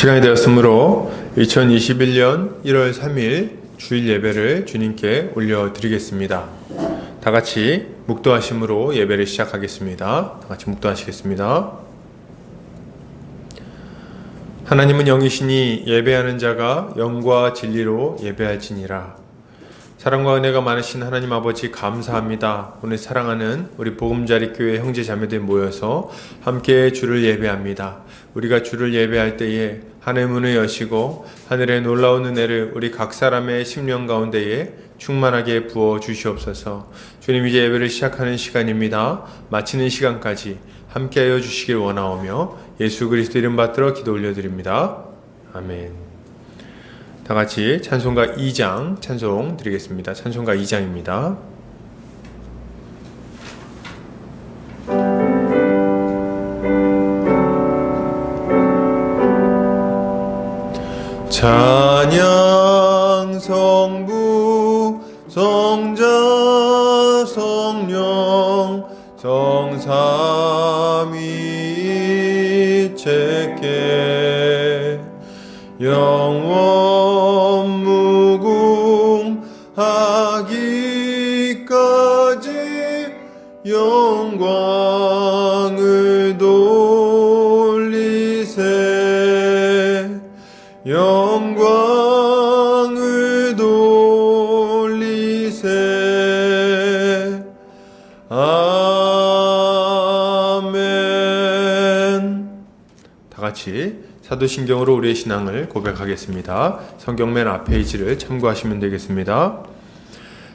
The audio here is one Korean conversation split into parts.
시간이 되었으므로 2021년 1월 3일 주일 예배를 주님께 올려드리겠습니다. 다 같이 묵도하심으로 예배를 시작하겠습니다. 다 같이 묵도하시겠습니다. 하나님은 영이시니 예배하는 자가 영과 진리로 예배할지니라. 사랑과 은혜가 많으신 하나님 아버지 감사합니다. 오늘 사랑하는 우리 보금자리 교회 형제 자매들 모여서 함께 주를 예배합니다. 우리가 주를 예배할 때에 하늘 문을 여시고 하늘의 놀라운 은혜를 우리 각 사람의 심령 가운데에 충만하게 부어 주시옵소서. 주님, 이제 예배를 시작하는 시간입니다. 마치는 시간까지 함께하여 주시길 원하오며 예수 그리스도 이름 받들어 기도 올려드립니다. 아멘. 다 같이 찬송가 2장 찬송 드리겠습니다. 찬송가 2장입니다. 찬양 성부 성자 성령 성삼위일체께 영원 무궁하기까지 영광을 돌리세 영광을 돌리세 아멘. 다 같이 사도신경으로 우리의 신앙을 고백하겠습니다. 성경 맨 앞 페이지를 참고하시면 되겠습니다.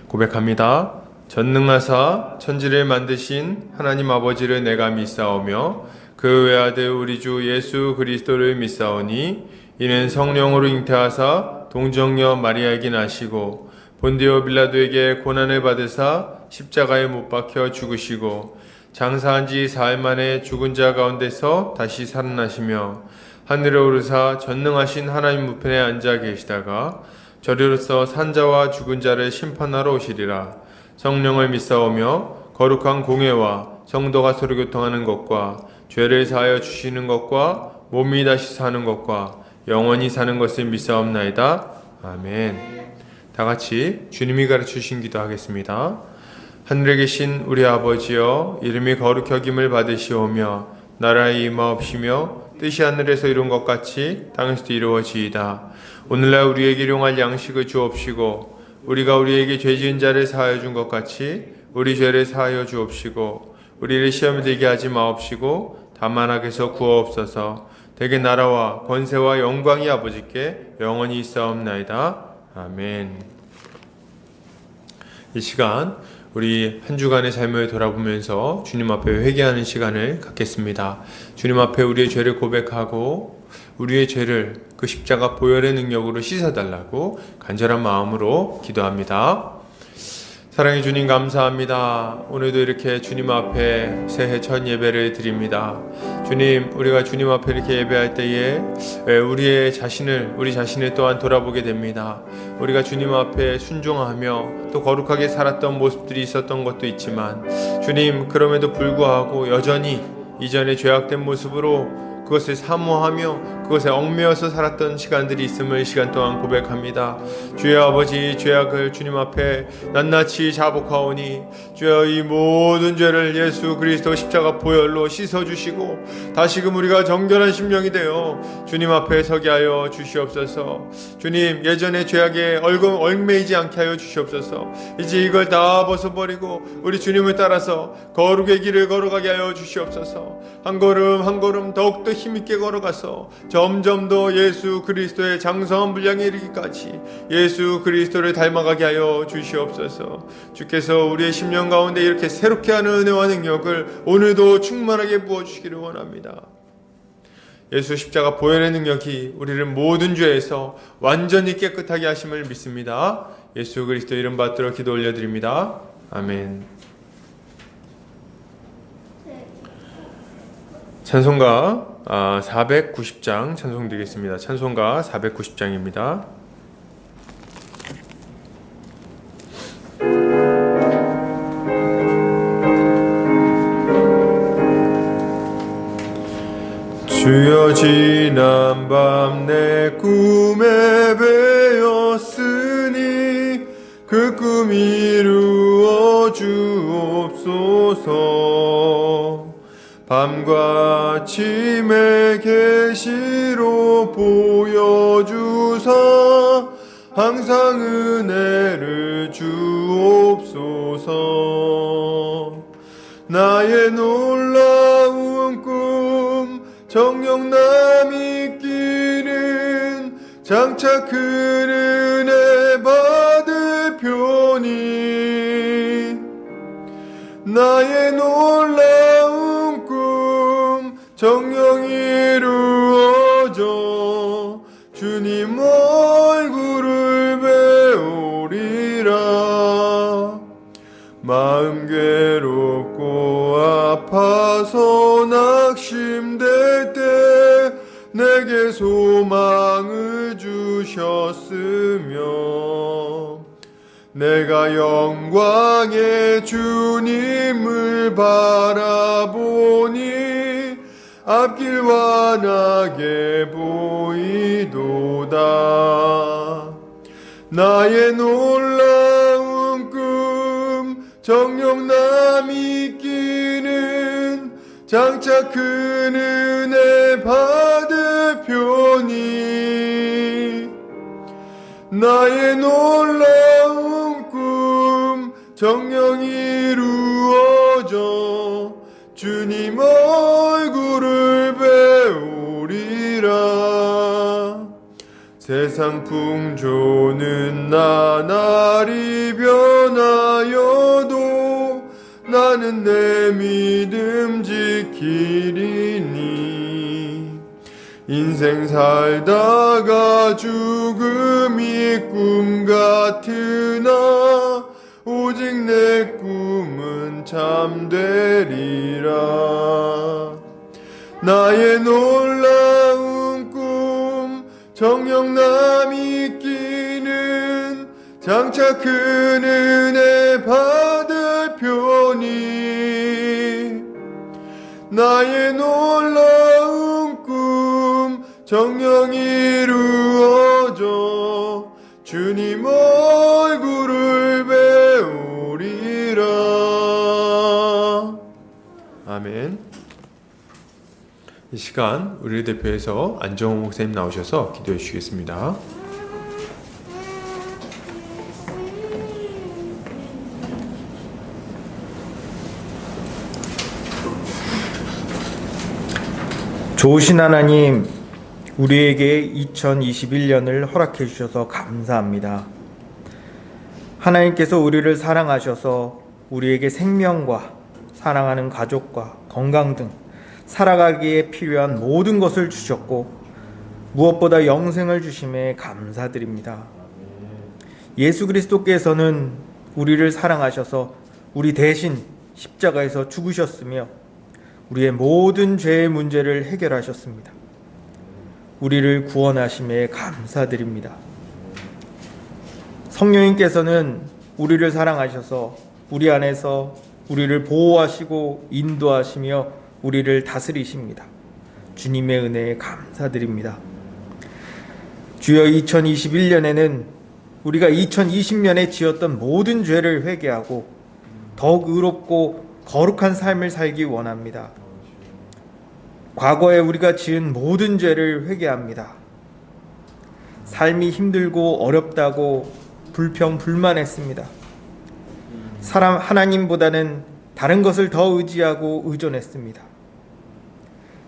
고백합니다. 전능하사 천지를 만드신 하나님 아버지를 내가 믿사오며 그 외아들 우리 주 예수 그리스도를 믿사오니 이는 성령으로 잉태하사 동정녀 마리아에게 나시고 본디오 빌라도에게 고난을 받으사 십자가에 못 박혀 죽으시고 장사한 지 사흘 만에 죽은 자 가운데서 다시 살아나시며 하늘에 오르사 전능하신 하나님 우편에 앉아 계시다가 저리로서 산자와 죽은 자를 심판하러 오시리라. 성령을 믿사오며 거룩한 공회와 성도가 서로 교통하는 것과 죄를 사하여 주시는 것과 몸이 다시 사는 것과 영원히 사는 것을 믿사옵나이다. 아멘. 다 같이 주님이 가르치신 기도하겠습니다. 하늘에 계신 우리 아버지여, 이름이 거룩히 여김을 받으시오며 나라의 임하옵시며 뜻이 하늘에서 이룬 것 같이 땅에서도 이루어지이다. 오늘날 우리에게 일용할 양식을 주옵시고 우리가 우리에게 죄 지은 자를 사하여 준 것 같이 우리 죄를 사하여 주옵시고 우리를 시험에 들게 하지 마옵시고 다만 악에서 구하옵소서. 대개 나라와 권세와 영광이 아버지께 영원히 있사옵나이다. 아멘. 이 시간 우리 한 주간의 삶을 돌아보면서 주님 앞에 회개하는 시간을 갖겠습니다. 주님 앞에 우리의 죄를 고백하고 우리의 죄를 그 십자가 보혈의 능력으로 씻어달라고 간절한 마음으로 기도합니다. 사랑의 주님 감사합니다. 오늘도 이렇게 주님 앞에 새해 첫 예배를 드립니다. 주님, 우리가 주님 앞에 이렇게 예배할 때에 우리 자신을 또한 돌아보게 됩니다. 우리가 주님 앞에 순종하며 또 거룩하게 살았던 모습들이 있었던 것도 있지만 주님, 그럼에도 불구하고 여전히 이전의 죄악된 모습으로 그것을 사모하며 그것에 얽매여서 살았던 시간들이 있음을 이 시간 동안 고백합니다. 주여 아버지, 죄악을 주님 앞에 낱낱이 자복하오니 주여 이 모든 죄를 예수 그리스도 십자가 보혈로 씻어주시고 다시금 우리가 정결한 심령이 되어 주님 앞에 서게 하여 주시옵소서. 주님, 예전의 죄악에 얽매이지 않게 하여 주시옵소서. 이제 이걸 다 벗어버리고 우리 주님을 따라서 거룩의 길을 걸어가게 하여 주시옵소서. 한 걸음 한 걸음 더욱더 힘있게 걸어가서 점점 더 예수 그리스도의 장성한 분량에 이르기까지 예수 그리스도를 닮아가게 하여 주시옵소서. 주께서 우리의 심령 가운데 이렇게 새롭게 하는 은혜와 능력을 오늘도 충만하게 부어주시기를 원합니다. 예수 십자가 보혈의 능력이 우리를 모든 죄에서 완전히 깨끗하게 하심을 믿습니다. 예수 그리스도 이름 받들어 기도 올려드립니다. 아멘. 찬송가 490장 찬송 드리겠습니다. 찬송가 490장입니다. 주여 지난 밤 내 꿈에 배었으니 그 꿈 이루어 주옵소서. 밤과 아침의 계시로 보여주사 항상 은혜를 주옵소서. 나의 놀라운 꿈 정녕 남이 끼는 장차 큰 은혜 받을 표니 나의 놀라운 꿈 정녕 이루어져 주님 얼굴을 배우리라. 마음 괴롭고 아파서 낙심될 때 내게 소망을 주셨으며 내가 영광의 주님을 바라보니 앞길 환하게 보이도다. 나의 놀라운 꿈 정녕 남이 끼는 장차 큰 은혜 받을 표니 나의 놀라운 꿈 정녕 이루어져 주님 얼굴을 배우리라. 세상 풍조는 나날이 변하여도 나는 내 믿음 지키리니 인생 살다가 죽음이 꿈 같으나 오직 내 꿈은 참되리라. 나의 놀라운 꿈 정녕 남이 끼는 장차 큰 은혜 받을 표니 나의 놀라운 꿈 정녕 이루어져 주님 얼굴을 배우리라. 아멘. 이 시간 우리를 대표해서 안정호 목사님 나오셔서 기도해 주시겠습니다. 좋으신 하나님, 우리에게 2021년을 허락해 주셔서 감사합니다. 하나님께서 우리를 사랑하셔서 우리에게 생명과 사랑하는 가족과 건강 등 살아가기에 필요한 모든 것을 주셨고 무엇보다 영생을 주심에 감사드립니다. 예수 그리스도께서는 우리를 사랑하셔서 우리 대신 십자가에서 죽으셨으며 우리의 모든 죄의 문제를 해결하셨습니다. 우리를 구원하심에 감사드립니다. 성령님께서는 우리를 사랑하셔서 우리 안에서 우리를 보호하시고 인도하시며 우리를 다스리십니다. 주님의 은혜에 감사드립니다. 주여, 2021년에는 우리가 2020년에 지었던 모든 죄를 회개하고 더욱 의롭고 거룩한 삶을 살기 원합니다. 과거에 우리가 지은 모든 죄를 회개합니다. 삶이 힘들고 어렵다고 불평 불만했습니다. 하나님보다는 다른 것을 더 의지하고 의존했습니다.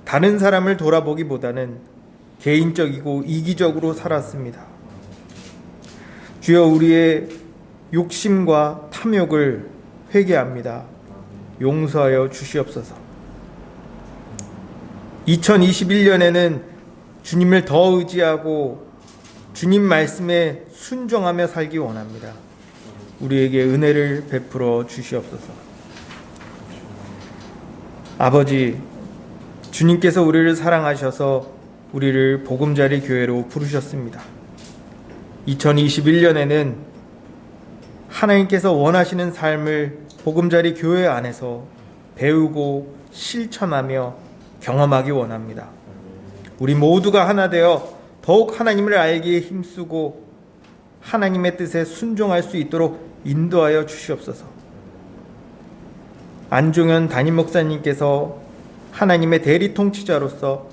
다른 사람을 돌아보기보다는 개인적이고 이기적으로 살았습니다. 주여, 우리의 욕심과 탐욕을 회개합니다. 용서하여 주시옵소서. 2021년에는 주님을 더 의지하고 주님 말씀에 순종하며 살기 원합니다. 우리에게 은혜를 베풀어 주시옵소서. 아버지, 주님께서 우리를 사랑하셔서 우리를 보금자리 교회로 부르셨습니다. 2021년에는 하나님께서 원하시는 삶을 보금자리 교회 안에서 배우고 실천하며 경험하기 원합니다. 우리 모두가 하나 되어 더욱 하나님을 알기에 힘쓰고 하나님의 뜻에 순종할 수 있도록 인도하여 주시옵소서. 안종현 담임 목사님께서 하나님의 대리 통치자로서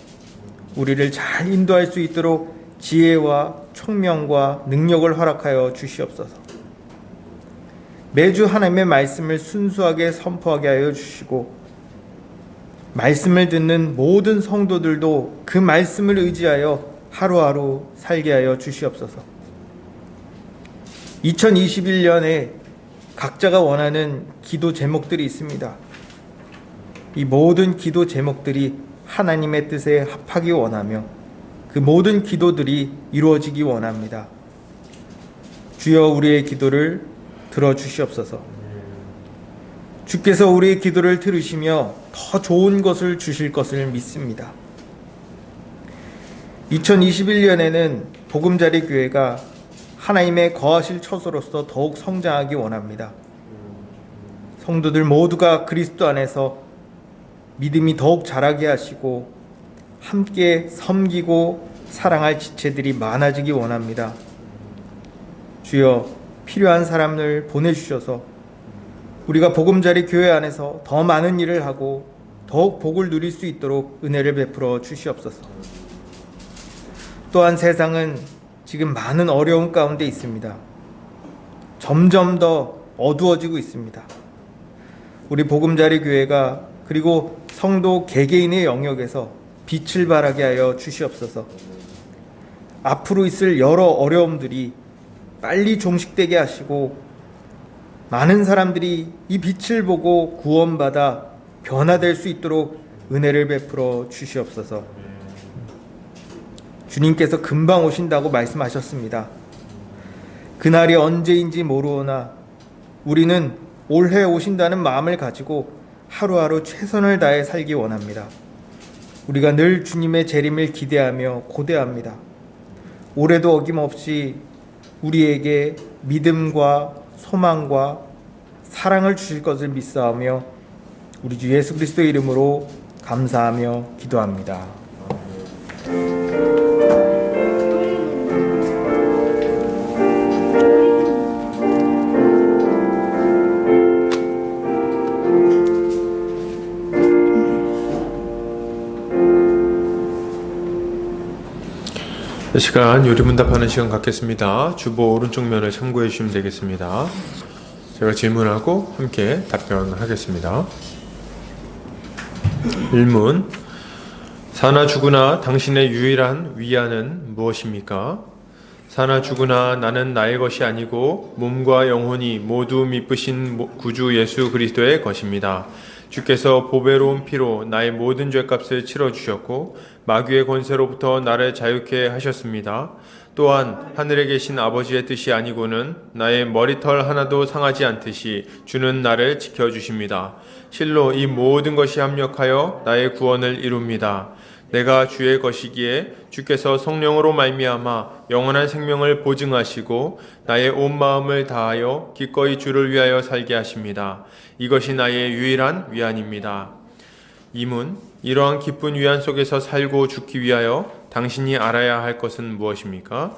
우리를 잘 인도할 수 있도록 지혜와 총명과 능력을 허락하여 주시옵소서. 매주 하나님의 말씀을 순수하게 선포하게 하여 주시고 말씀을 듣는 모든 성도들도 그 말씀을 의지하여 하루하루 살게 하여 주시옵소서. 2021년에 각자가 원하는 기도 제목들이 있습니다. 이 모든 기도 제목들이 하나님의 뜻에 합하기 원하며 그 모든 기도들이 이루어지기 원합니다. 주여 우리의 기도를 들어주시옵소서. 주께서 우리의 기도를 들으시며 더 좋은 것을 주실 것을 믿습니다. 2021년에는 보금자리 교회가 하나님의 거하실 처소로서 더욱 성장하기 원합니다. 성도들 모두가 그리스도 안에서 믿음이 더욱 자라게 하시고 함께 섬기고 사랑할 지체들이 많아지기 원합니다. 주여 필요한 사람을 보내주셔서 우리가 보금자리 교회 안에서 더 많은 일을 하고 더욱 복을 누릴 수 있도록 은혜를 베풀어 주시옵소서. 또한 세상은 지금 많은 어려움 가운데 있습니다. 점점 더 어두워지고 있습니다. 우리 보금자리 교회가 그리고 성도 개개인의 영역에서 빛을 발하게 하여 주시옵소서. 앞으로 있을 여러 어려움들이 빨리 종식되게 하시고 많은 사람들이 이 빛을 보고 구원받아 변화될 수 있도록 은혜를 베풀어 주시옵소서. 주님께서 금방 오신다고 말씀하셨습니다. 그날이 언제인지 모르오나 우리는 올해 오신다는 마음을 가지고 하루하루 최선을 다해 살기 원합니다. 우리가 늘 주님의 재림을 기대하며 고대합니다. 올해도 어김없이 우리에게 믿음과 소망과 사랑을 주실 것을 믿사오며 우리 주 예수 그리스도의 이름으로 감사하며 기도합니다. 이 시간 요리문답하는 시간 갖겠습니다. 주보 오른쪽 면을 참고해 주시면 되겠습니다. 제가 질문하고 함께 답변하겠습니다. 1문. 사나 죽으나 당신의 유일한 위안은 무엇입니까? 사나 죽으나 나는 나의 것이 아니고 몸과 영혼이 모두 미쁘신 구주 예수 그리스도의 것입니다. 주께서 보배로운 피로 나의 모든 죄값을 치러주셨고 마귀의 권세로부터 나를 자유케 하셨습니다. 또한 하늘에 계신 아버지의 뜻이 아니고는 나의 머리털 하나도 상하지 않듯이 주는 나를 지켜주십니다. 실로 이 모든 것이 합력하여 나의 구원을 이룹니다. 내가 주의 것이기에 주께서 성령으로 말미암아 영원한 생명을 보증하시고 나의 온 마음을 다하여 기꺼이 주를 위하여 살게 하십니다. 이것이 나의 유일한 위안입니다. 2문. 이러한 기쁜 위안 속에서 살고 죽기 위하여 당신이 알아야 할 것은 무엇입니까?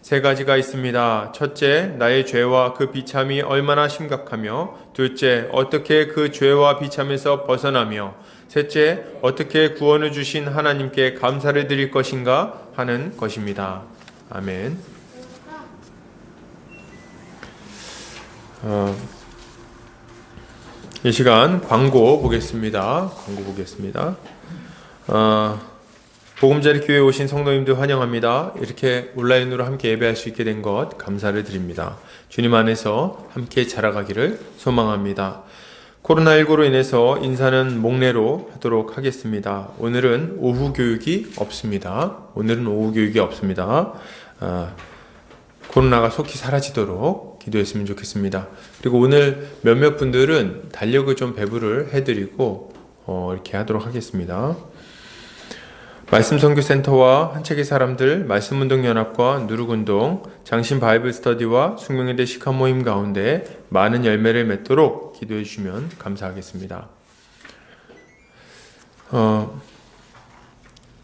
3가지가 있습니다. 첫째, 나의 죄와 그 비참이 얼마나 심각하며, 둘째, 어떻게 그 죄와 비참에서 벗어나며, 셋째, 어떻게 구원을 주신 하나님께 감사를 드릴 것인가 하는 것입니다. 아멘. 이 시간 광고 보겠습니다. 보금자리 교회에 오신 성도님들 환영합니다. 이렇게 온라인으로 함께 예배할 수 있게 된 것 감사를 드립니다. 주님 안에서 함께 자라가기를 소망합니다. 코로나19로 인해서 인사는 목례로 하도록 하겠습니다. 오늘은 오후 교육이 없습니다. 코로나가 속히 사라지도록 기도했으면 좋겠습니다. 그리고 오늘 몇몇 분들은 달력을 좀 배부를 해드리고 이렇게 하도록 하겠습니다. 말씀선교센터와 한책의 사람들, 말씀운동연합과 누룩운동, 장신 바이블 스터디와 숙명여대 식합모임 가운데 많은 열매를 맺도록 기도해 주시면 감사하겠습니다.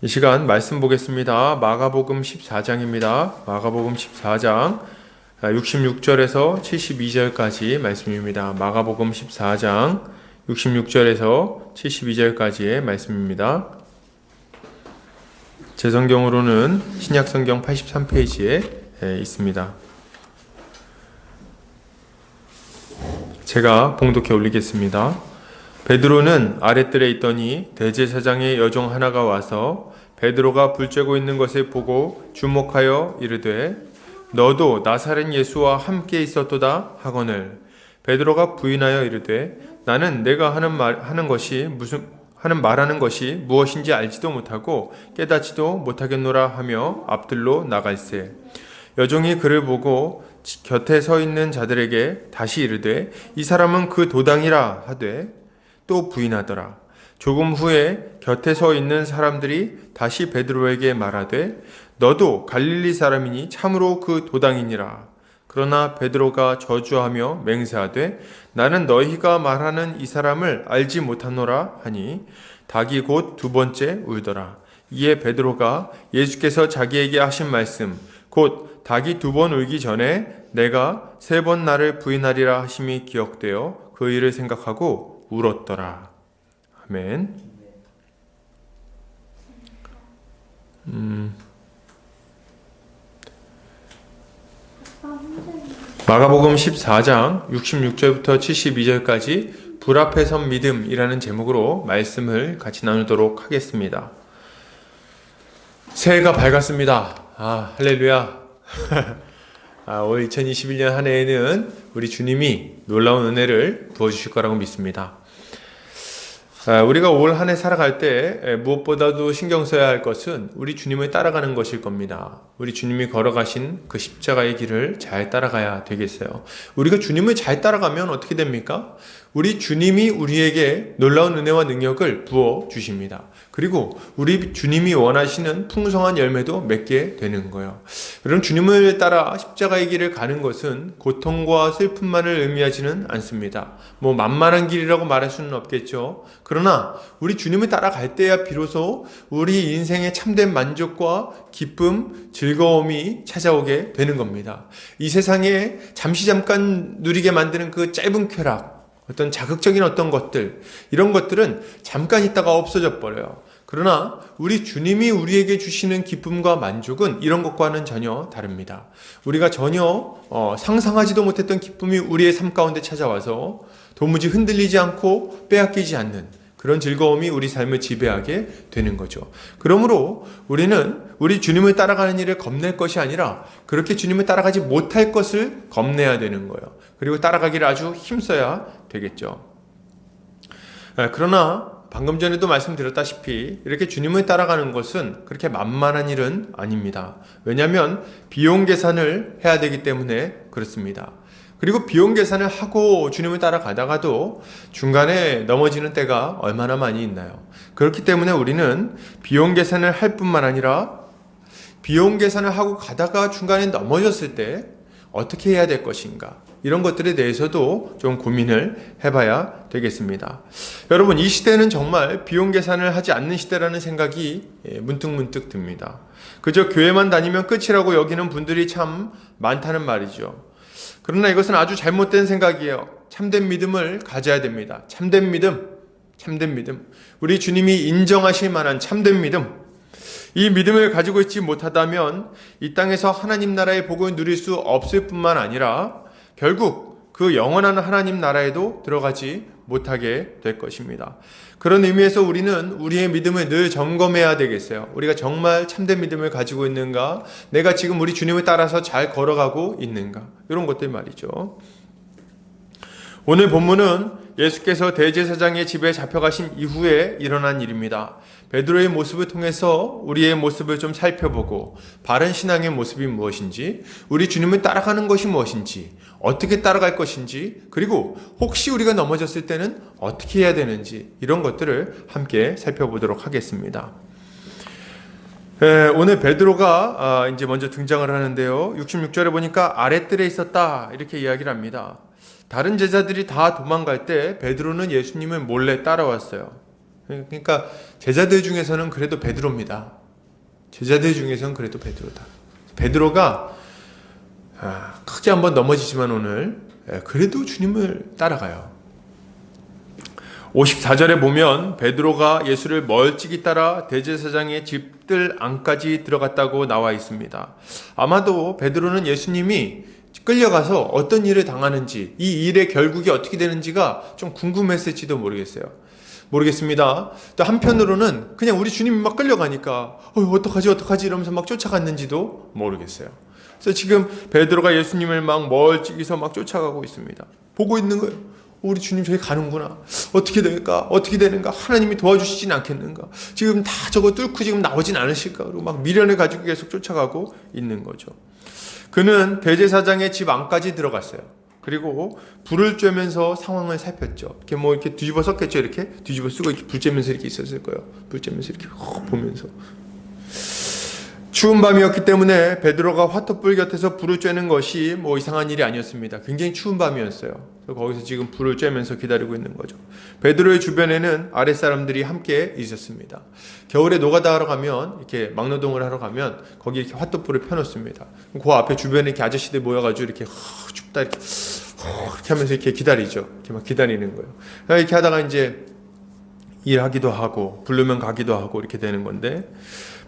이 시간 말씀 보겠습니다. 마가복음 14장입니다. 마가복음 14장 66절에서 72절까지 말씀입니다. 마가복음 14장 66절에서 72절까지의 말씀입니다. 제 성경으로는 신약성경 83페이지에 있습니다. 제가 봉독해 올리겠습니다. 베드로는 아랫뜰에 있더니 대제사장의 여종 하나가 와서 베드로가 불 쬐고 있는 것을 보고 주목하여 이르되 너도 나사렛 예수와 함께 있었도다 하거늘 베드로가 부인하여 이르되 나는 내가 말하는 것이 무엇인지 알지도 못하고 깨닫지도 못하겠노라 하며 앞들로 나갈세 여종이 그를 보고 곁에 서 있는 자들에게 다시 이르되 이 사람은 그 도당이라 하되 또 부인하더라. 조금 후에 곁에 서 있는 사람들이 다시 베드로에게 말하되 너도 갈릴리 사람이니 참으로 그 도당이니라. 그러나 베드로가 저주하며 맹세하되 나는 너희가 말하는 이 사람을 알지 못하노라 하니 닭이 곧 두 번째 울더라. 이에 베드로가 예수께서 자기에게 하신 말씀 곧 닭이 두 번 울기 전에 내가 세 번 나를 부인하리라 하심이 기억되어 그 일을 생각하고 울었더라. 아멘. 마가복음 14장 66절부터 72절까지 불 앞에 선 믿음이라는 제목으로 말씀을 같이 나누도록 하겠습니다. 새해가 밝았습니다. 할렐루야. 올 2021년 한 해에는 우리 주님이 놀라운 은혜를 부어주실 거라고 믿습니다. 우리가 올 한 해 살아갈 때 무엇보다도 신경 써야 할 것은 우리 주님을 따라가는 것일 겁니다. 우리 주님이 걸어가신 그 십자가의 길을 잘 따라가야 되겠어요. 우리가 주님을 잘 따라가면 어떻게 됩니까? 우리 주님이 우리에게 놀라운 은혜와 능력을 부어 주십니다. 그리고 우리 주님이 원하시는 풍성한 열매도 맺게 되는 거예요. 여러분, 주님을 따라 십자가의 길을 가는 것은 고통과 슬픔만을 의미하지는 않습니다. 만만한 길이라고 말할 수는 없겠죠. 그러나 우리 주님을 따라갈 때야 비로소 우리 인생의 참된 만족과 기쁨, 즐거움이 찾아오게 되는 겁니다. 이 세상에 잠깐 누리게 만드는 그 짧은 쾌락, 어떤 자극적인 어떤 것들, 이런 것들은 잠깐 있다가 없어져 버려요. 그러나 우리 주님이 우리에게 주시는 기쁨과 만족은 이런 것과는 전혀 다릅니다. 우리가 전혀 상상하지도 못했던 기쁨이 우리의 삶 가운데 찾아와서 도무지 흔들리지 않고 빼앗기지 않는 그런 즐거움이 우리 삶을 지배하게 되는 거죠. 그러므로 우리는 우리 주님을 따라가는 일을 겁낼 것이 아니라 그렇게 주님을 따라가지 못할 것을 겁내야 되는 거예요. 그리고 따라가기를 아주 힘써야 되겠죠. 그러나 방금 전에도 말씀드렸다시피 이렇게 주님을 따라가는 것은 그렇게 만만한 일은 아닙니다. 왜냐하면 비용 계산을 해야 되기 때문에 그렇습니다. 그리고 비용 계산을 하고 주님을 따라가다가도 중간에 넘어지는 때가 얼마나 많이 있나요? 그렇기 때문에 우리는 비용 계산을 할 뿐만 아니라 비용 계산을 하고 가다가 중간에 넘어졌을 때 어떻게 해야 될 것인가? 이런 것들에 대해서도 좀 고민을 해봐야 되겠습니다. 여러분, 이 시대는 정말 비용 계산을 하지 않는 시대라는 생각이 문득문득 듭니다. 그저 교회만 다니면 끝이라고 여기는 분들이 참 많다는 말이죠. 그러나 이것은 아주 잘못된 생각이에요. 참된 믿음을 가져야 됩니다. 참된 믿음. 우리 주님이 인정하실 만한 참된 믿음. 이 믿음을 가지고 있지 못하다면 이 땅에서 하나님 나라의 복을 누릴 수 없을 뿐만 아니라 결국 그 영원한 하나님 나라에도 들어가지 못하게 될 것입니다. 그런 의미에서 우리는 우리의 믿음을 늘 점검해야 되겠어요. 우리가 정말 참된 믿음을 가지고 있는가? 내가 지금 우리 주님을 따라서 잘 걸어가고 있는가? 이런 것들 말이죠. 오늘 본문은 예수께서 대제사장의 집에 잡혀가신 이후에 일어난 일입니다. 베드로의 모습을 통해서 우리의 모습을 좀 살펴보고 바른 신앙의 모습이 무엇인지, 우리 주님을 따라가는 것이 무엇인지, 어떻게 따라갈 것인지, 그리고 혹시 우리가 넘어졌을 때는 어떻게 해야 되는지, 이런 것들을 함께 살펴보도록 하겠습니다. 오늘 베드로가 이제 먼저 등장을 하는데요. 66절에 보니까 아랫뜰에 있었다 이렇게 이야기를 합니다. 다른 제자들이 다 도망갈 때 베드로는 예수님을 몰래 따라왔어요. 그러니까 제자들 중에서는 그래도 베드로입니다. 제자들 중에서는 그래도 베드로다. 베드로가 크게 한번 넘어지지만 오늘 그래도 주님을 따라가요. 54절에 보면 베드로가 예수를 멀찍이 따라 대제사장의 집들 안까지 들어갔다고 나와 있습니다. 아마도 베드로는 예수님이 끌려가서 어떤 일을 당하는지, 이 일의 결국이 어떻게 되는지가 좀 궁금했을지도 모르겠습니다. 또 한편으로는 그냥 우리 주님이 막 끌려가니까 어떡하지 이러면서 막 쫓아갔는지도 모르겠어요. 그래서 지금 베드로가 예수님을 막 멀찍이서 막 쫓아가고 있습니다. 보고 있는 거예요. 우리 주님 저기 가는구나. 어떻게 될까? 어떻게 되는가? 하나님이 도와주시진 않겠는가? 지금 다 저거 뚫고 지금 나오진 않으실까? 그리고 막 미련을 가지고 계속 쫓아가고 있는 거죠. 그는 대제사장의 집 안까지 들어갔어요. 그리고 불을 쬐면서 상황을 살폈죠. 이렇게 뭐 이렇게 뒤집어 썼겠죠. 이렇게 뒤집어 쓰고 이렇게 불 쬐면서 이렇게 있었을 거예요. 불 쬐면서 이렇게 보면서. 추운 밤이었기 때문에 베드로가 화톱불 곁에서 불을 쬐는 것이 뭐 이상한 일이 아니었습니다. 굉장히 추운 밤이었어요. 그래서 거기서 지금 불을 쬐면서 기다리고 있는 거죠. 베드로의 주변에는 아랫사람들이 함께 있었습니다. 겨울에 노가다 하러 가면, 이렇게 막노동을 하러 가면 거기 이렇게 화톱불을 펴놓습니다. 그 앞에 주변에 이렇게 아저씨들 모여가지고 이렇게 춥다 이렇게 하면서 이렇게 기다리죠. 이렇게 막 기다리는 거예요. 이렇게 하다가 이제 일하기도 하고 부르면 가기도 하고 이렇게 되는 건데,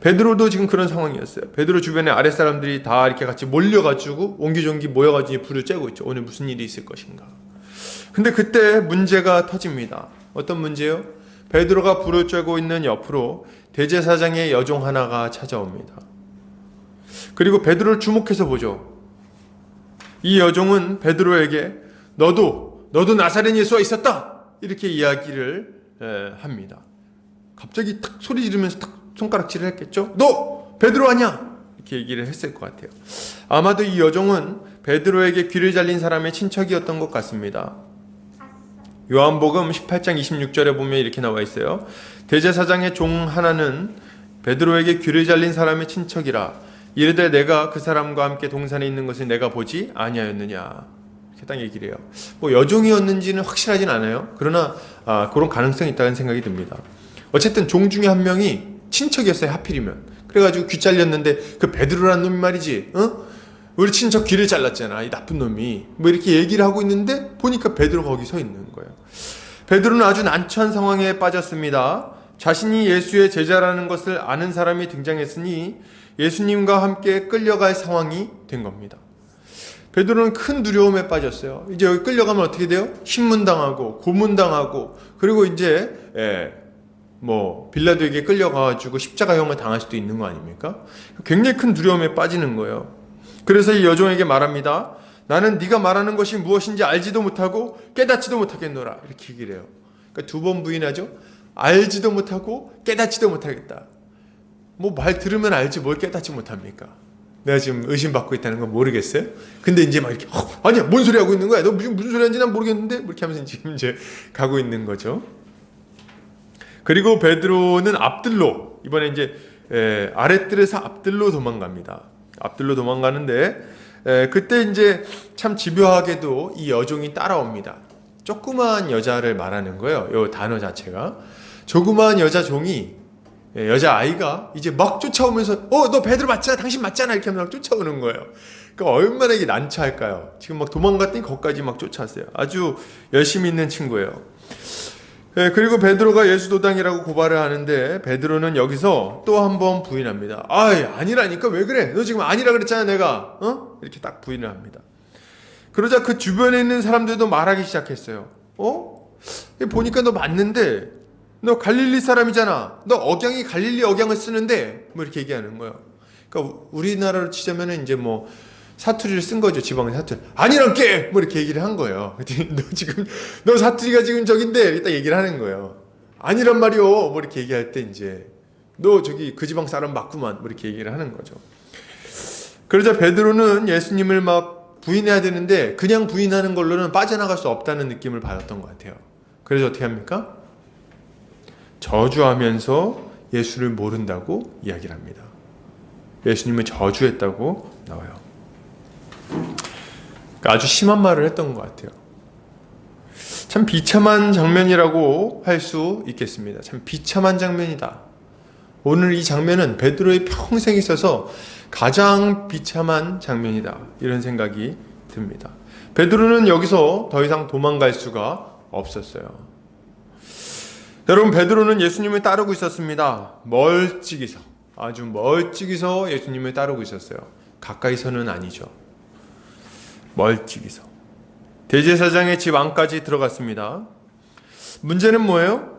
베드로도 지금 그런 상황이었어요. 베드로 주변에 아랫사람들이 다 이렇게 같이 몰려가지고 옹기종기 모여가지고 불을 쬐고 있죠. 오늘 무슨 일이 있을 것인가. 근데 그때 문제가 터집니다. 어떤 문제요? 베드로가 불을 쬐고 있는 옆으로 대제사장의 여종 하나가 찾아옵니다. 그리고 베드로를 주목해서 보죠. 이 여종은 베드로에게 너도 나사렛 예수와 있었다! 이렇게 이야기를 합니다. 갑자기 탁 소리 지르면서 탁 손가락질을 했겠죠? 너 베드로 아니야? 이렇게 얘기를 했을 것 같아요. 아마도 이 여종은 베드로에게 귀를 잘린 사람의 친척이었던 것 같습니다. 요한복음 18장 26절에 보면 이렇게 나와 있어요. 대제사장의 종 하나는 베드로에게 귀를 잘린 사람의 친척이라 이르되 내가 그 사람과 함께 동산에 있는 것을 내가 보지 아니하였느냐. 이렇게 딱 얘기를 해요. 뭐 여종이었는지는 확실하진 않아요. 그러나 그런 가능성이 있다는 생각이 듭니다. 어쨌든 종 중에 한 명이 친척이었어요. 하필이면. 그래가지고 귀 잘렸는데 그 베드로란 놈이 말이지, 우리 친척 귀를 잘랐잖아, 이 나쁜 놈이. 뭐 이렇게 얘기를 하고 있는데 보니까 베드로가 거기 서 있는 거예요. 베드로는 아주 난처한 상황에 빠졌습니다. 자신이 예수의 제자라는 것을 아는 사람이 등장했으니 예수님과 함께 끌려갈 상황이 된 겁니다. 베드로는 큰 두려움에 빠졌어요. 이제 여기 끌려가면 어떻게 돼요? 신문당하고 고문당하고, 그리고 이제 빌라도에게 끌려가가지고 십자가형을 당할 수도 있는 거 아닙니까? 굉장히 큰 두려움에 빠지는 거예요. 그래서 이 여종에게 말합니다. 나는 네가 말하는 것이 무엇인지 알지도 못하고 깨닫지도 못하겠노라. 이렇게 얘기를 해요. 그러니까 두 번 부인하죠. 알지도 못하고 깨닫지도 못하겠다. 뭐 말 들으면 알지 뭘 깨닫지 못합니까? 내가 지금 의심받고 있다는 건 모르겠어요? 근데 이제 막 이렇게 아니야 뭔 소리 하고 있는 거야? 너 무슨 소리 하는지 난 모르겠는데? 이렇게 하면서 지금 이제 가고 있는 거죠. 그리고 베드로는 앞들로, 이번에 이제 아랫뜰에서 앞들로 도망갑니다. 앞들로 도망가는데 그때 이제 참 집요하게도 이 여종이 따라옵니다. 조그마한 여자를 말하는 거예요. 이 단어 자체가. 조그마한 여자아이가 이제 막 쫓아오면서 너 베드로 맞잖아, 당신 맞잖아, 이렇게 하면서 쫓아오는 거예요. 그러니까 얼마나 이게 난처할까요? 지금 막 도망갔더니 거기까지 막 쫓아왔어요. 아주 열심히 있는 친구예요. 그리고 베드로가 예수 도당이라고 고발을 하는데 베드로는 여기서 또 한 번 부인합니다. 아니라니까 왜 그래? 너 지금 아니라 그랬잖아 내가. 이렇게 딱 부인을 합니다. 그러자 그 주변에 있는 사람들도 말하기 시작했어요. 보니까 너 맞는데 너 갈릴리 사람이잖아. 너 억양이 갈릴리 억양을 쓰는데 뭐 이렇게 얘기하는 거예요. 그러니까 우리나라로 치자면은 이제 뭐 사투리를 쓴 거죠. 지방의 사투리. 아니란께! 뭐 이렇게 얘기를 한 거예요. 너 사투리가 지금 저긴데 이렇게 얘기를 하는 거예요. 아니란 말이요. 뭐 이렇게 얘기할 때 이제 너 저기 그 지방 사람 맞구만. 뭐 이렇게 얘기를 하는 거죠. 그러자 베드로는 예수님을 막 부인해야 되는데 그냥 부인하는 걸로는 빠져나갈 수 없다는 느낌을 받았던 것 같아요. 그래서 어떻게 합니까? 저주하면서 예수를 모른다고 이야기를 합니다. 예수님을 저주했다고 나와요. 아주 심한 말을 했던 것 같아요. 참 비참한 장면이라고 할 수 있겠습니다. 참 비참한 장면이다. 오늘 이 장면은 베드로의 평생에 있어서 가장 비참한 장면이다. 이런 생각이 듭니다. 베드로는 여기서 더 이상 도망갈 수가 없었어요. 여러분, 베드로는 예수님을 따르고 있었습니다. 멀찍이서, 아주 멀찍이서 예수님을 따르고 있었어요. 가까이서는 아니죠. 멀찍이서 대제사장의 집 안까지 들어갔습니다. 문제는 뭐예요?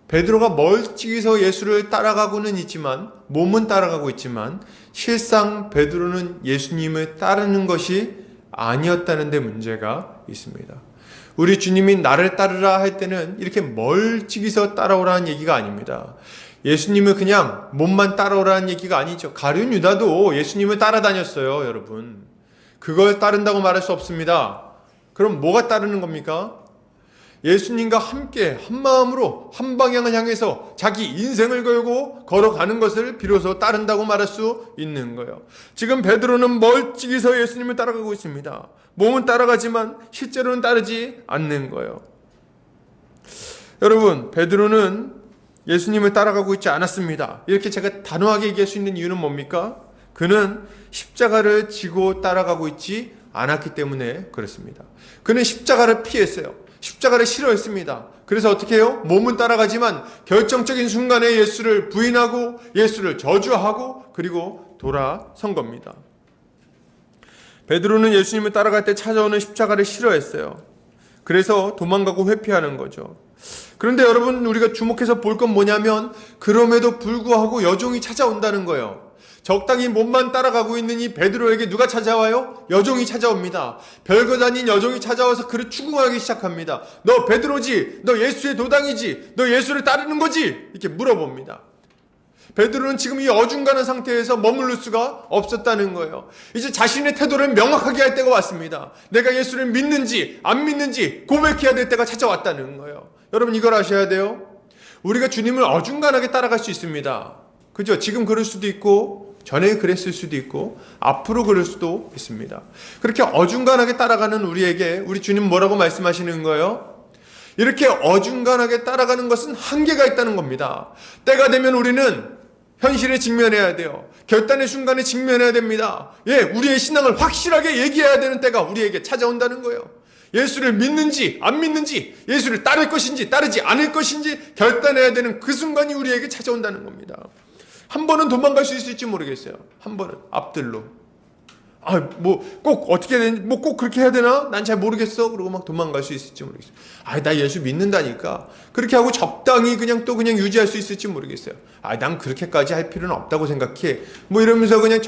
베드로가 멀찍이서 예수를 따라가고는 있지만, 몸은 따라가고 있지만 실상 베드로는 예수님을 따르는 것이 아니었다는 데 문제가 있습니다. 우리 주님이 나를 따르라 할 때는 이렇게 멀찍이서 따라오라는 얘기가 아닙니다. 예수님을 그냥 몸만 따라오라는 얘기가 아니죠. 가룟 유다도 예수님을 따라다녔어요, 여러분. 그걸 따른다고 말할 수 없습니다. 그럼 뭐가 따르는 겁니까? 예수님과 함께 한 마음으로 한 방향을 향해서 자기 인생을 걸고 걸어가는 것을 비로소 따른다고 말할 수 있는 거예요. 지금 베드로는 멀찍이서 예수님을 따라가고 있습니다. 몸은 따라가지만 실제로는 따르지 않는 거예요. 여러분, 베드로는 예수님을 따라가고 있지 않았습니다. 이렇게 제가 단호하게 얘기할 수 있는 이유는 뭡니까? 그는 십자가를 지고 따라가고 있지 않았기 때문에 그렇습니다. 그는 십자가를 피했어요. 십자가를 싫어했습니다. 그래서 어떻게 해요? 몸은 따라가지만 결정적인 순간에 예수를 부인하고 예수를 저주하고 그리고 돌아선 겁니다. 베드로는 예수님을 따라갈 때 찾아오는 십자가를 싫어했어요. 그래서 도망가고 회피하는 거죠. 그런데 여러분, 우리가 주목해서 볼 건 뭐냐면 그럼에도 불구하고 여종이 찾아온다는 거예요. 적당히 몸만 따라가고 있는 이 베드로에게 누가 찾아와요? 여종이 찾아옵니다. 별것 아닌 여종이 찾아와서 그를 추궁하기 시작합니다. 너 베드로지? 너 예수의 도당이지? 너 예수를 따르는 거지? 이렇게 물어봅니다. 베드로는 지금 이 어중간한 상태에서 머무를 수가 없었다는 거예요. 이제 자신의 태도를 명확하게 할 때가 왔습니다. 내가 예수를 믿는지 안 믿는지 고백해야 될 때가 찾아왔다는 거예요. 여러분, 이걸 아셔야 돼요. 우리가 주님을 어중간하게 따라갈 수 있습니다. 그죠? 지금 그럴 수도 있고 전에 그랬을 수도 있고 앞으로 그럴 수도 있습니다. 그렇게 어중간하게 따라가는 우리에게 우리 주님 뭐라고 말씀하시는 거예요? 이렇게 어중간하게 따라가는 것은 한계가 있다는 겁니다. 때가 되면 우리는 현실에 직면해야 돼요. 결단의 순간에 직면해야 됩니다. 우리의 신앙을 확실하게 얘기해야 되는 때가 우리에게 찾아온다는 거예요. 예수를 믿는지 안 믿는지, 예수를 따를 것인지 따르지 않을 것인지 결단해야 되는 그 순간이 우리에게 찾아온다는 겁니다. 한 번은 도망갈 수 있을지 모르겠어요. 한 번은 앞들로. 꼭 어떻게 되는지, 꼭 그렇게 해야 되나? 난 잘 모르겠어. 그러고 막 도망갈 수 있을지 모르겠어요. 나 예수 믿는다니까. 그렇게 하고 적당히 그냥 유지할 수 있을지 모르겠어요. 난 그렇게까지 할 필요는 없다고 생각해. 이러면서 그냥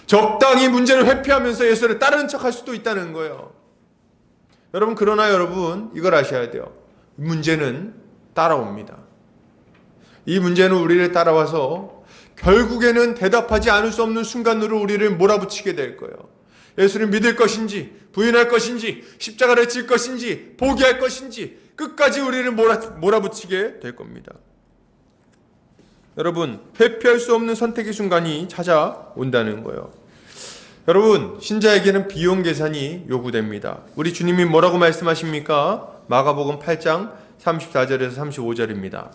적당히 문제를 회피하면서 예수를 따르는 척 할 수도 있다는 거예요. 여러분, 그러나 여러분, 이걸 아셔야 돼요. 문제는 따라옵니다. 이 문제는 우리를 따라와서 결국에는 대답하지 않을 수 없는 순간으로 우리를 몰아붙이게 될 거예요. 예수를 믿을 것인지 부인할 것인지 십자가를 질 것인지 포기할 것인지 끝까지 우리를 몰아붙이게 될 겁니다. 여러분, 회피할 수 없는 선택의 순간이 찾아온다는 거예요. 여러분, 신자에게는 비용 계산이 요구됩니다. 우리 주님이 뭐라고 말씀하십니까? 마가복음 8장 34절에서 35절입니다.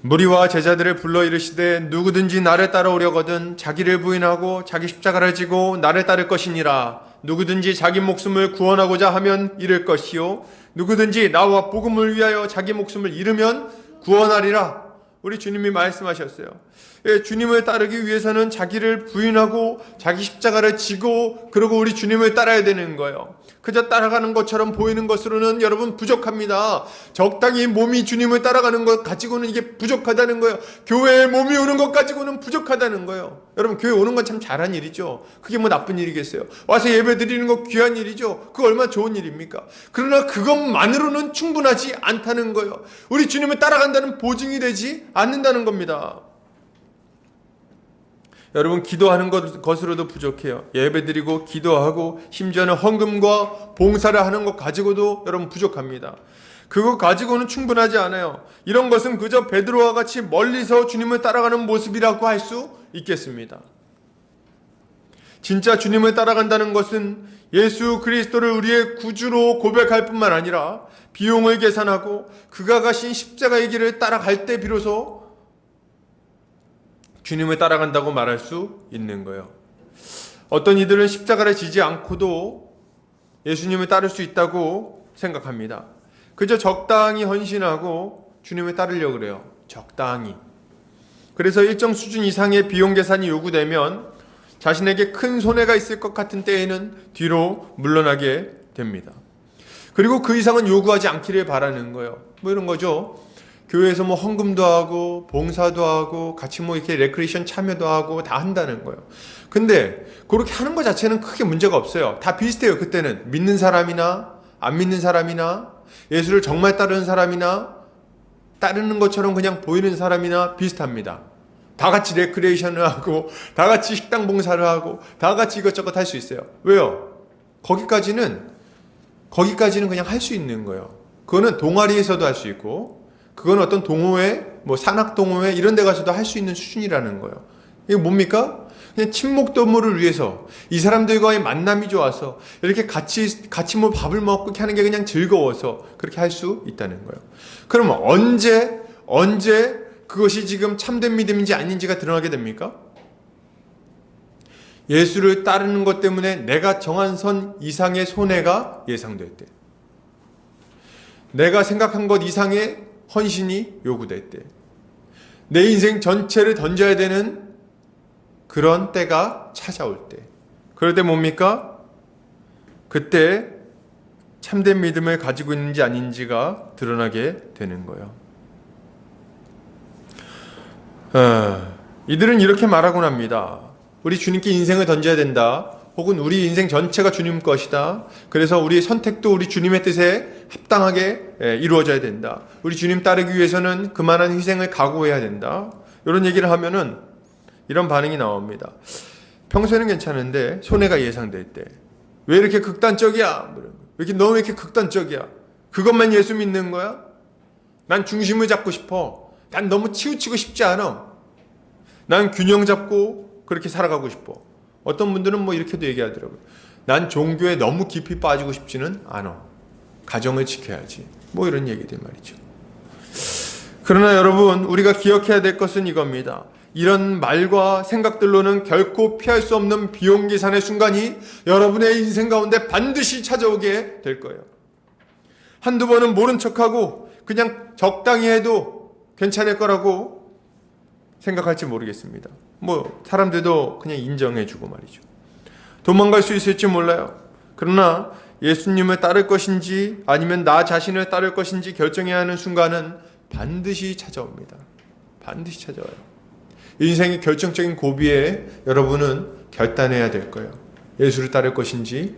무리와 제자들을 불러 이르시되 누구든지 나를 따라오려거든 자기를 부인하고 자기 십자가를 지고 나를 따를 것이니라. 누구든지 자기 목숨을 구원하고자 하면 잃을 것이요 누구든지 나와 복음을 위하여 자기 목숨을 잃으면 구원하리라. 우리 주님이 말씀하셨어요. 주님을 따르기 위해서는 자기를 부인하고 자기 십자가를 지고 그리고 우리 주님을 따라야 되는 거예요. 그저 따라가는 것처럼 보이는 것으로는 여러분 부족합니다. 적당히 몸이 주님을 따라가는 것 가지고는 이게 부족하다는 거예요. 교회에 몸이 오는 것 가지고는 부족하다는 거예요. 여러분, 교회 오는 건 참 잘한 일이죠. 그게 나쁜 일이겠어요. 와서 예배 드리는 거 귀한 일이죠. 그거 얼마나 좋은 일입니까? 그러나 그것만으로는 충분하지 않다는 거예요. 우리 주님을 따라간다는 보증이 되지 않는다는 겁니다. 여러분, 기도하는 것으로도 부족해요. 예배드리고 기도하고 심지어는 헌금과 봉사를 하는 것 가지고도 여러분 부족합니다. 그거 가지고는 충분하지 않아요. 이런 것은 그저 베드로와 같이 멀리서 주님을 따라가는 모습이라고 할 수 있겠습니다. 진짜 주님을 따라간다는 것은 예수 그리스도를 우리의 구주로 고백할 뿐만 아니라 비용을 계산하고 그가 가신 십자가의 길을 따라갈 때 비로소 주님을 따라간다고 말할 수 있는 거예요. 어떤 이들은 십자가를 지지 않고도 예수님을 따를 수 있다고 생각합니다. 그저 적당히 헌신하고 주님을 따르려고 그래요. 적당히. 그래서 일정 수준 이상의 비용 계산이 요구되면 자신에게 큰 손해가 있을 것 같은 때에는 뒤로 물러나게 됩니다. 그리고 그 이상은 요구하지 않기를 바라는 거예요. 뭐 이런 거죠. 교회에서 뭐 헌금도 하고 봉사도 하고 같이 뭐 이렇게 레크레이션 참여도 하고 다 한다는 거예요. 근데 그렇게 하는 것 자체는 크게 문제가 없어요. 다 비슷해요. 그때는 믿는 사람이나 안 믿는 사람이나 예수를 정말 따르는 사람이나 따르는 것처럼 그냥 보이는 사람이나 비슷합니다. 다 같이 레크레이션을 하고 다 같이 식당 봉사를 하고 다 같이 이것저것 할 수 있어요. 왜요? 거기까지는 그냥 할 수 있는 거예요. 그거는 동아리에서도 할 수 있고 그건 어떤 동호회, 뭐 산악 동호회 이런 데 가서도 할 수 있는 수준이라는 거예요. 이게 뭡니까? 그냥 친목도모를 위해서 이 사람들과의 만남이 좋아서 이렇게 같이 뭐 밥을 먹고 이렇게 하는 게 그냥 즐거워서 그렇게 할 수 있다는 거예요. 그러면 언제 그것이 지금 참된 믿음인지 아닌지가 드러나게 됩니까? 예수를 따르는 것 때문에 내가 정한 선 이상의 손해가 예상될 때, 내가 생각한 것 이상의 헌신이 요구될 때, 내 인생 전체를 던져야 되는 그런 때가 찾아올 때, 그럴 때 뭡니까? 그때 참된 믿음을 가지고 있는지 아닌지가 드러나게 되는 거예요. 이들은 이렇게 말하곤 합니다. 우리 주님께 인생을 던져야 된다. 혹은 우리 인생 전체가 주님 것이다. 그래서 우리의 선택도 우리 주님의 뜻에 합당하게 이루어져야 된다. 우리 주님 따르기 위해서는 그만한 희생을 각오해야 된다. 이런 얘기를 하면은 이런 반응이 나옵니다. 평소에는 괜찮은데 손해가 예상될 때 왜 이렇게 극단적이야? 너무 왜 이렇게 극단적이야? 그것만 예수 믿는 거야? 난 중심을 잡고 싶어. 난 너무 치우치고 싶지 않아. 난 균형 잡고 그렇게 살아가고 싶어. 어떤 분들은 뭐 이렇게도 얘기하더라고요. 난 종교에 너무 깊이 빠지고 싶지는 않아. 가정을 지켜야지. 뭐 이런 얘기들 말이죠. 그러나 여러분, 우리가 기억해야 될 것은 이겁니다. 이런 말과 생각들로는 결코 피할 수 없는 비용 계산의 순간이 여러분의 인생 가운데 반드시 찾아오게 될 거예요. 한두 번은 모른 척하고 그냥 적당히 해도 괜찮을 거라고 생각할지 모르겠습니다. 뭐 사람들도 그냥 인정해주고 말이죠. 도망갈 수 있을지 몰라요. 그러나 예수님을 따를 것인지 아니면 나 자신을 따를 것인지 결정해야 하는 순간은 반드시 찾아옵니다. 반드시 찾아와요. 인생의 결정적인 고비에 여러분은 결단해야 될 거예요. 예수를 따를 것인지,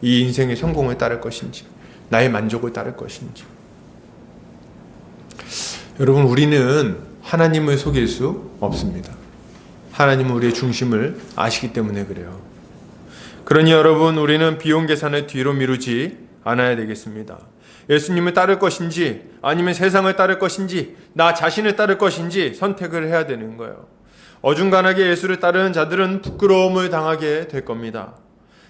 이 인생의 성공을 따를 것인지, 나의 만족을 따를 것인지. 여러분, 우리는 하나님을 속일 수 없습니다. 하나님은 우리의 중심을 아시기 때문에 그래요. 그러니 여러분, 우리는 비용 계산을 뒤로 미루지 않아야 되겠습니다. 예수님을 따를 것인지 아니면 세상을 따를 것인지 나 자신을 따를 것인지 선택을 해야 되는 거예요. 어중간하게 예수를 따르는 자들은 부끄러움을 당하게 될 겁니다.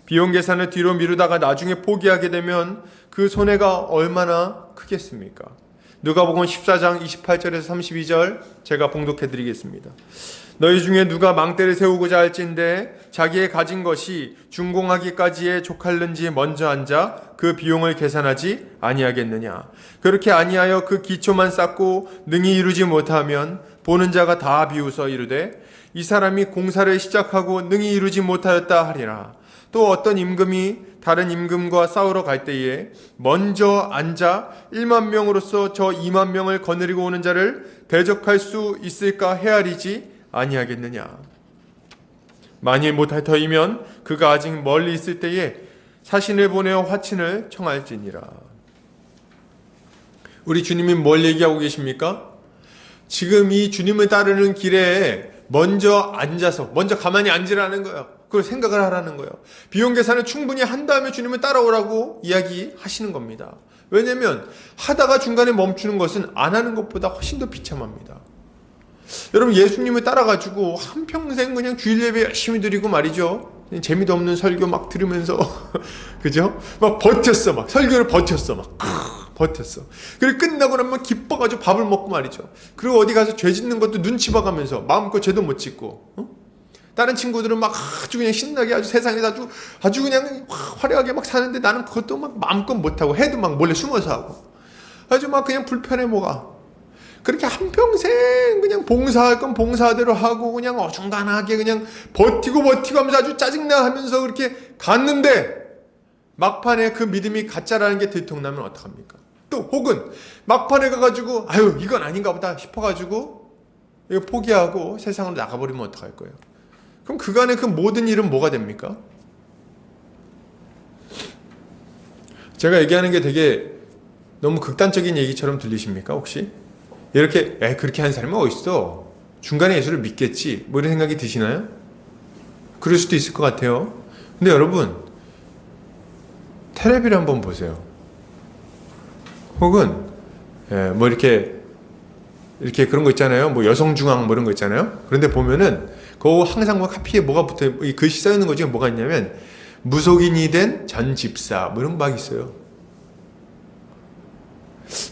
비용 계산을 뒤로 미루다가 나중에 포기하게 되면 그 손해가 얼마나 크겠습니까? 누가복음 14장 28절에서 32절 제가 봉독해 드리겠습니다. 너희 중에 누가 망대를 세우고자 할진대 자기의 가진 것이 준공하기까지에 족할는지 먼저 앉아 그 비용을 계산하지 아니하겠느냐. 그렇게 아니하여 그 기초만 쌓고 능히 이루지 못하면 보는 자가 다 비웃어 이르되 이 사람이 공사를 시작하고 능히 이루지 못하였다 하리라. 또 어떤 임금이 다른 임금과 싸우러 갈 때에 먼저 앉아 1만 명으로서 저 2만 명을 거느리고 오는 자를 대적할 수 있을까 헤아리지 아니하겠느냐. 만일 못할 터이면 그가 아직 멀리 있을 때에 사신을 보내어 화친을 청할지니라. 우리 주님이 뭘 얘기하고 계십니까? 지금 이 주님을 따르는 길에 먼저 앉아서 먼저 가만히 앉으라는 거예요. 그걸 생각을 하라는 거예요. 비용 계산을 충분히 한 다음에 주님을 따라오라고 이야기하시는 겁니다. 왜냐하면 하다가 중간에 멈추는 것은 안 하는 것보다 훨씬 더 비참합니다. 여러분, 예수님을 따라가지고 한평생 그냥 주일 예배 열심히 드리고 말이죠. 재미도 없는 설교 막 들으면서 그죠? 막 버텼어. 막 설교를 버텼어. 막 버텼어. 그리고 끝나고 나면 기뻐가지고 밥을 먹고 말이죠. 그리고 어디 가서 죄 짓는 것도 눈치 봐가면서 마음껏 죄도 못 짓고, 다른 친구들은 막 아주 그냥 신나게 아주 세상에서 아주 그냥 화려하게 막 사는데 나는 그것도 막 마음껏 못하고 해도 막 몰래 숨어서 하고 아주 막 그냥 불편해 뭐가. 그렇게 한평생 그냥 봉사할 건 봉사대로 하고 그냥 어중간하게 그냥 버티고 하면서 아주 짜증나 하면서 그렇게 갔는데 막판에 그 믿음이 가짜라는 게 들통나면 어떡합니까? 또 혹은 막판에 가가지고 아유 이건 아닌가 보다 싶어가지고 이거 포기하고 세상으로 나가버리면 어떡할 거예요? 그럼 그간의 그 모든 일은 뭐가 됩니까? 제가 얘기하는 게 되게 너무 극단적인 얘기처럼 들리십니까 혹시? 이렇게 그렇게 하는 사람이 어딨어? 중간에 예수를 믿겠지? 뭐 이런 생각이 드시나요? 그럴 수도 있을 것 같아요. 근데 여러분 텔레비를 한번 보세요. 혹은 뭐 이렇게 그런 거 있잖아요. 뭐 여성중앙 뭐 이런 거 있잖아요. 그런데 보면은 그 항상 뭐 카피에 뭐가 붙어 이 글씨 써 있는 거 중에 뭐가 있냐면 무속인이 된 전 집사 뭐 이런 거 막 있어요.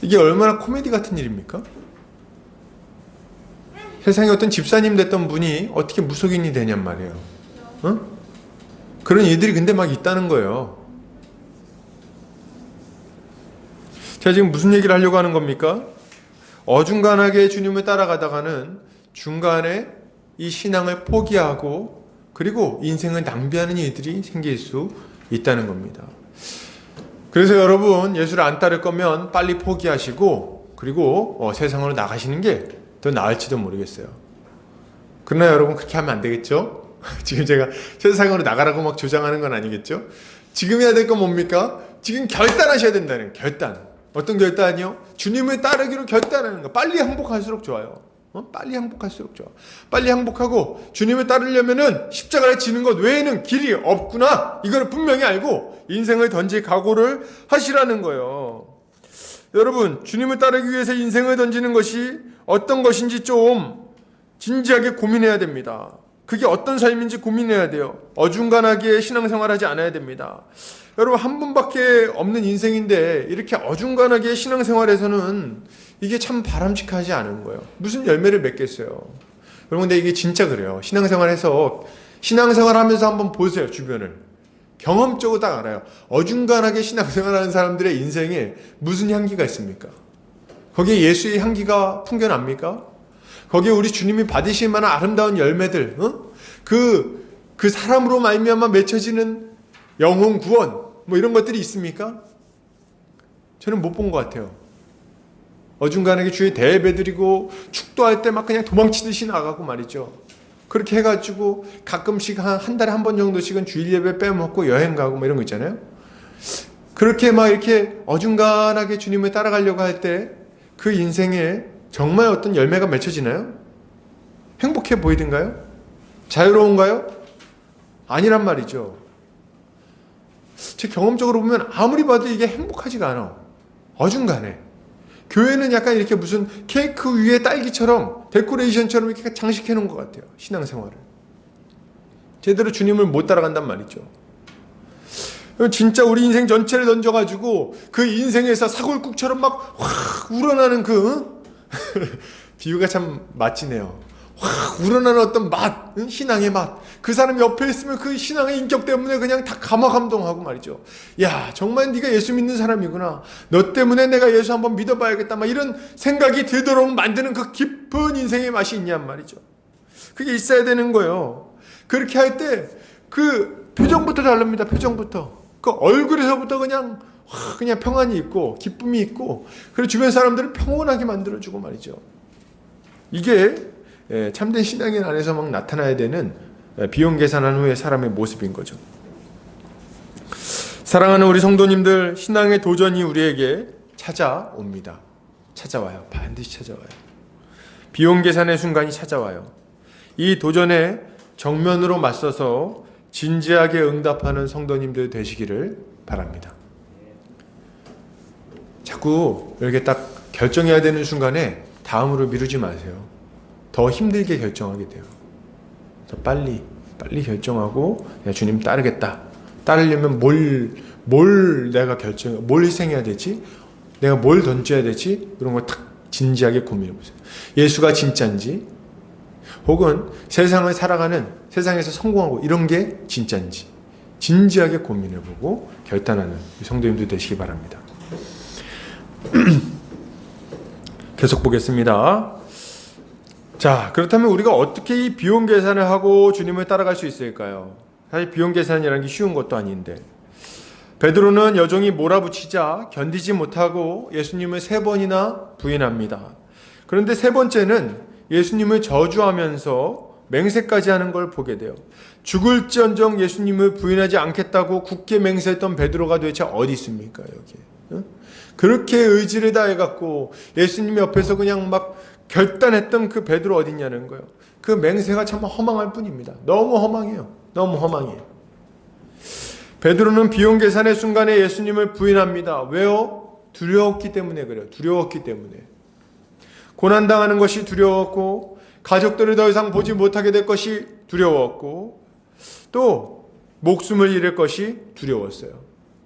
이게 얼마나 코미디 같은 일입니까? 세상에 어떤 집사님 됐던 분이 어떻게 무속인이 되냔 말이에요. 그런 일들이 근데 막 있다는 거예요. 제가 지금 무슨 얘기를 하려고 하는 겁니까? 어중간하게 주님을 따라가다가는 중간에 이 신앙을 포기하고 그리고 인생을 낭비하는 일들이 생길 수 있다는 겁니다. 그래서 여러분 예수를 안 따를 거면 빨리 포기하시고 그리고 세상으로 나가시는 게 더 나을지도 모르겠어요. 그러나 여러분 그렇게 하면 안 되겠죠? 지금 제가 세상으로 나가라고 막 조장하는 건 아니겠죠? 지금 해야 될 건 뭡니까? 지금 결단하셔야 된다는 결단. 어떤 결단이요? 주님을 따르기로 결단하는 거. 빨리 항복할수록 좋아요. 빨리 항복할수록 좋아. 빨리 항복하고 주님을 따르려면은 십자가를 지는 것 외에는 길이 없구나. 이걸 분명히 알고 인생을 던질 각오를 하시라는 거예요. 여러분, 주님을 따르기 위해서 인생을 던지는 것이 어떤 것인지 좀 진지하게 고민해야 됩니다. 그게 어떤 삶인지 고민해야 돼요. 어중간하게 신앙생활하지 않아야 됩니다. 여러분 한 번밖에 없는 인생인데 이렇게 어중간하게 신앙생활에서는 이게 참 바람직하지 않은 거예요. 무슨 열매를 맺겠어요. 여러분 근데 이게 진짜 그래요. 신앙생활하면서 한번 보세요. 주변을. 경험적으로 딱 알아요. 어중간하게 신앙생활하는 사람들의 인생에 무슨 향기가 있습니까? 거기에 예수의 향기가 풍겨납니까? 거기에 우리 주님이 받으실 만한 아름다운 열매들, 그 사람으로 말미암아 맺혀지는 영혼 구원, 뭐 이런 것들이 있습니까? 저는 못 본 것 같아요. 어중간하게 주의 대예배드리고 축도할 때 막 그냥 도망치듯이 나가고 말이죠. 그렇게 해가지고 가끔씩 한 달에 한 번 정도씩은 주일 예배 빼먹고 여행 가고 뭐 이런 거 있잖아요. 그렇게 막 이렇게 어중간하게 주님을 따라가려고 할 때 그 인생에 정말 어떤 열매가 맺혀지나요? 행복해 보이던가요? 자유로운가요? 아니란 말이죠. 제 경험적으로 보면 아무리 봐도 이게 행복하지가 않아. 어중간해. 교회는 약간 이렇게 무슨 케이크 위에 딸기처럼 데코레이션처럼 이렇게 장식해 놓은 것 같아요. 신앙생활을. 제대로 주님을 못 따라간단 말이죠. 진짜 우리 인생 전체를 던져가지고 그 인생에서 사골국처럼 막 확 우러나는 비유가 참 멋지네요. 확 우러나는 어떤 맛, 신앙의 맛. 그 사람 옆에 있으면 그 신앙의 인격 때문에 그냥 다 감화감동하고 말이죠. 야, 정말 네가 예수 믿는 사람이구나. 너 때문에 내가 예수 한번 믿어봐야겠다. 막 이런 생각이 들도록 만드는 그 깊은 인생의 맛이 있냔 말이죠. 그게 있어야 되는 거예요. 그렇게 할 때 그 표정부터 다릅니다. 표정부터. 그 얼굴에서부터 그냥 평안이 있고 기쁨이 있고 그리고 주변 사람들을 평온하게 만들어주고 말이죠. 이게 참된 신앙인 안에서 막 나타나야 되는 비용 계산한 후에 사람의 모습인 거죠. 사랑하는 우리 성도님들, 신앙의 도전이 우리에게 찾아옵니다. 찾아와요. 반드시 찾아와요. 비용 계산의 순간이 찾아와요. 이 도전에 정면으로 맞서서 진지하게 응답하는 성도님들 되시기를 바랍니다. 자꾸 이렇게 딱 결정해야 되는 순간에 다음으로 미루지 마세요. 더 힘들게 결정하게 돼요. 더 빨리 빨리 결정하고 야, 주님 따르겠다. 따르려면 뭘 내가 뭘 희생해야 되지? 내가 뭘 던져야 되지? 이런 걸 탁 진지하게 고민해 보세요. 예수가 진짜인지, 혹은 세상을 살아가는, 세상에서 성공하고 이런 게 진짜인지 진지하게 고민해 보고 결단하는 성도님들 되시기 바랍니다. 계속 보겠습니다. 자, 그렇다면 우리가 어떻게 이 비용 계산을 하고 주님을 따라갈 수 있을까요? 사실 비용 계산이라는 게 쉬운 것도 아닌데, 베드로는 여종이 몰아붙이자 견디지 못하고 예수님을 3번이나 부인합니다. 그런데 3번째는 예수님을 저주하면서 맹세까지 하는 걸 보게 돼요. 죽을지언정 예수님을 부인하지 않겠다고 굳게 맹세했던 베드로가 도대체 어디 있습니까, 여기? 그렇게 의지를 다해갖고 예수님 옆에서 그냥 막 결단했던 그 베드로 어디 있냐는 거예요. 그 맹세가 참 허망할 뿐입니다. 너무 허망해요. 너무 허망해요. 베드로는 비용 계산의 순간에 예수님을 부인합니다. 왜요? 두려웠기 때문에 그래요. 두려웠기 때문에. 고난당하는 것이 두려웠고, 가족들을 더 이상 보지 못하게 될 것이 두려웠고, 또 목숨을 잃을 것이 두려웠어요.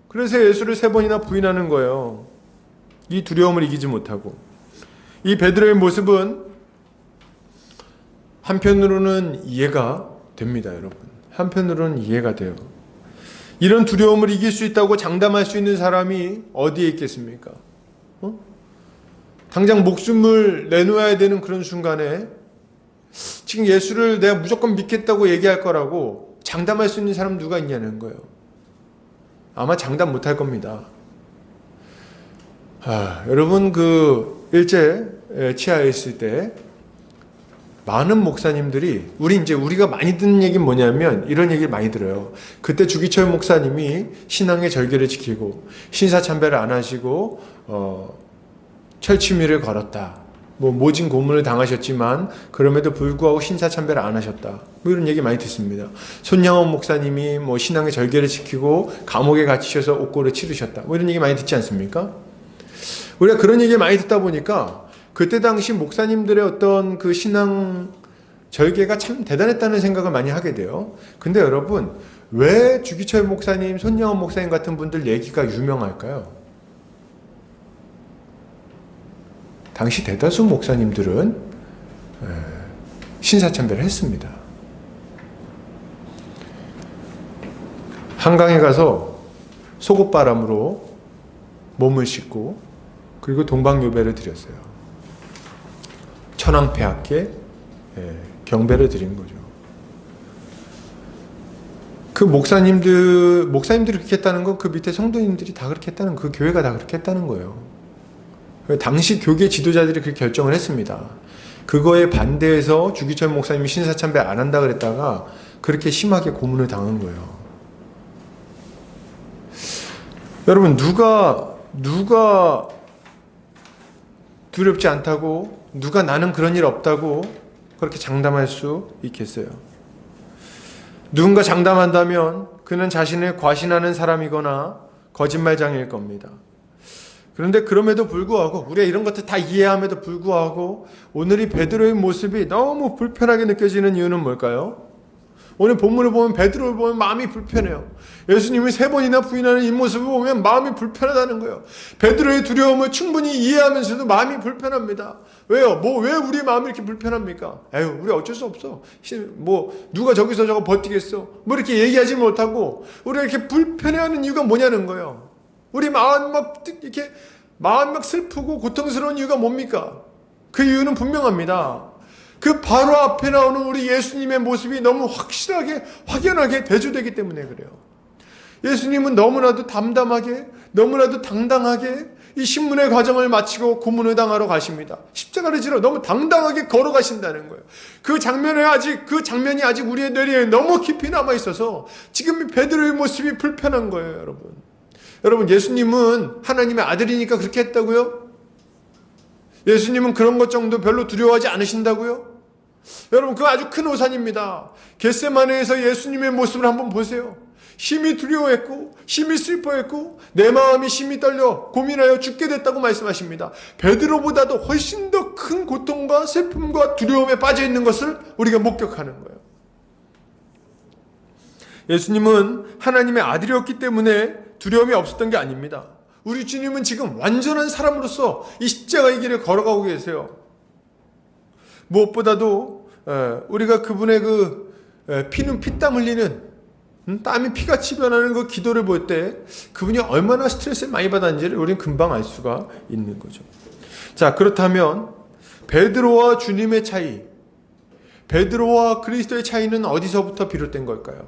그래서 예수를 3번이나 부인하는 거예요. 이 두려움을 이기지 못하고. 이 베드로의 모습은 한편으로는 이해가 됩니다, 여러분. 한편으로는 이해가 돼요. 이런 두려움을 이길 수 있다고 장담할 수 있는 사람이 어디에 있겠습니까? 당장 목숨을 내놓아야 되는 그런 순간에 지금 예수를 내가 무조건 믿겠다고 얘기할 거라고 장담할 수 있는 사람 누가 있냐는 거예요. 아마 장담 못할 겁니다. 여러분 그 일제 치하에 있을 때 많은 목사님들이 우리가 많이 듣는 얘기는 뭐냐면 이런 얘기를 많이 들어요. 그때 주기철 목사님이 신앙의 절개를 지키고 신사참배를 안 하시고 철치미를 걸었다. 모진 고문을 당하셨지만 그럼에도 불구하고 신사참배를 안 하셨다. 이런 얘기 많이 듣습니다. 손양원 목사님이 신앙의 절개를 지키고 감옥에 갇히셔서 옥고를 치르셨다. 이런 얘기 많이 듣지 않습니까? 우리가 그런 얘기 많이 듣다 보니까 그때 당시 목사님들의 어떤 그 신앙 절개가 참 대단했다는 생각을 많이 하게 돼요. 근데 여러분, 왜 주기철 목사님, 손양원 목사님 같은 분들 얘기가 유명할까요? 당시 대다수 목사님들은 신사참배를 했습니다. 한강에 가서 속옷바람으로 몸을 씻고 그리고 동방요배를 드렸어요. 천황폐하께 경배를 드린 거죠. 그 목사님들이 그렇게 했다는 건 그 밑에 성도님들이 다 그렇게 했다는, 그 교회가 다 그렇게 했다는 거예요. 당시 교계 지도자들이 그렇게 결정을 했습니다. 그거에 반대해서 주기철 목사님이 신사참배 안 한다 그랬다가 그렇게 심하게 고문을 당한 거예요. 여러분, 누가 두렵지 않다고, 누가 나는 그런 일 없다고 그렇게 장담할 수 있겠어요? 누군가 장담한다면 그는 자신을 과신하는 사람이거나 거짓말장일 겁니다. 그런데 그럼에도 불구하고, 우리가 이런 것들 다 이해함에도 불구하고 오늘 이 베드로의 모습이 너무 불편하게 느껴지는 이유는 뭘까요? 오늘 본문을 보면 베드로를 보면 마음이 불편해요. 예수님이 3번이나 부인하는 이 모습을 보면 마음이 불편하다는 거예요. 베드로의 두려움을 충분히 이해하면서도 마음이 불편합니다. 왜요? 왜 우리 마음이 이렇게 불편합니까? 우리 어쩔 수 없어. 누가 저기서 저거 버티겠어? 이렇게 얘기하지 못하고 우리가 이렇게 불편해하는 이유가 뭐냐는 거예요. 우리 마음 막 슬프고 고통스러운 이유가 뭡니까? 그 이유는 분명합니다. 그 바로 앞에 나오는 우리 예수님의 모습이 너무 확실하게, 확연하게 대조되기 때문에 그래요. 예수님은 너무나도 담담하게, 너무나도 당당하게 이 신문의 과정을 마치고 고문을 당하러 가십니다. 십자가를 지러 너무 당당하게 걸어가신다는 거예요. 그 장면이 아직 우리의 뇌리에 너무 깊이 남아 있어서 지금 베드로의 모습이 불편한 거예요, 여러분. 여러분, 예수님은 하나님의 아들이니까 그렇게 했다고요? 예수님은 그런 것 정도 별로 두려워하지 않으신다고요? 여러분, 그거 아주 큰 오산입니다. 겟세마네에서 예수님의 모습을 한번 보세요. 심히 두려워했고, 심히 슬퍼했고, 내 마음이 심히 떨려 고민하여 죽게 됐다고 말씀하십니다. 베드로보다도 훨씬 더 큰 고통과 슬픔과 두려움에 빠져 있는 것을 우리가 목격하는 거예요. 예수님은 하나님의 아들이었기 때문에 두려움이 없었던 게 아닙니다. 우리 주님은 지금 완전한 사람으로서 이 십자가의 길을 걸어가고 계세요. 무엇보다도 우리가 그분의 그 피는 피땀 흘리는 땀이 피같이 변하는 그 기도를 볼 때 그분이 얼마나 스트레스를 많이 받았는지를 우리는 금방 알 수가 있는 거죠. 자, 그렇다면 베드로와 주님의 차이, 베드로와 그리스도의 차이는 어디서부터 비롯된 걸까요?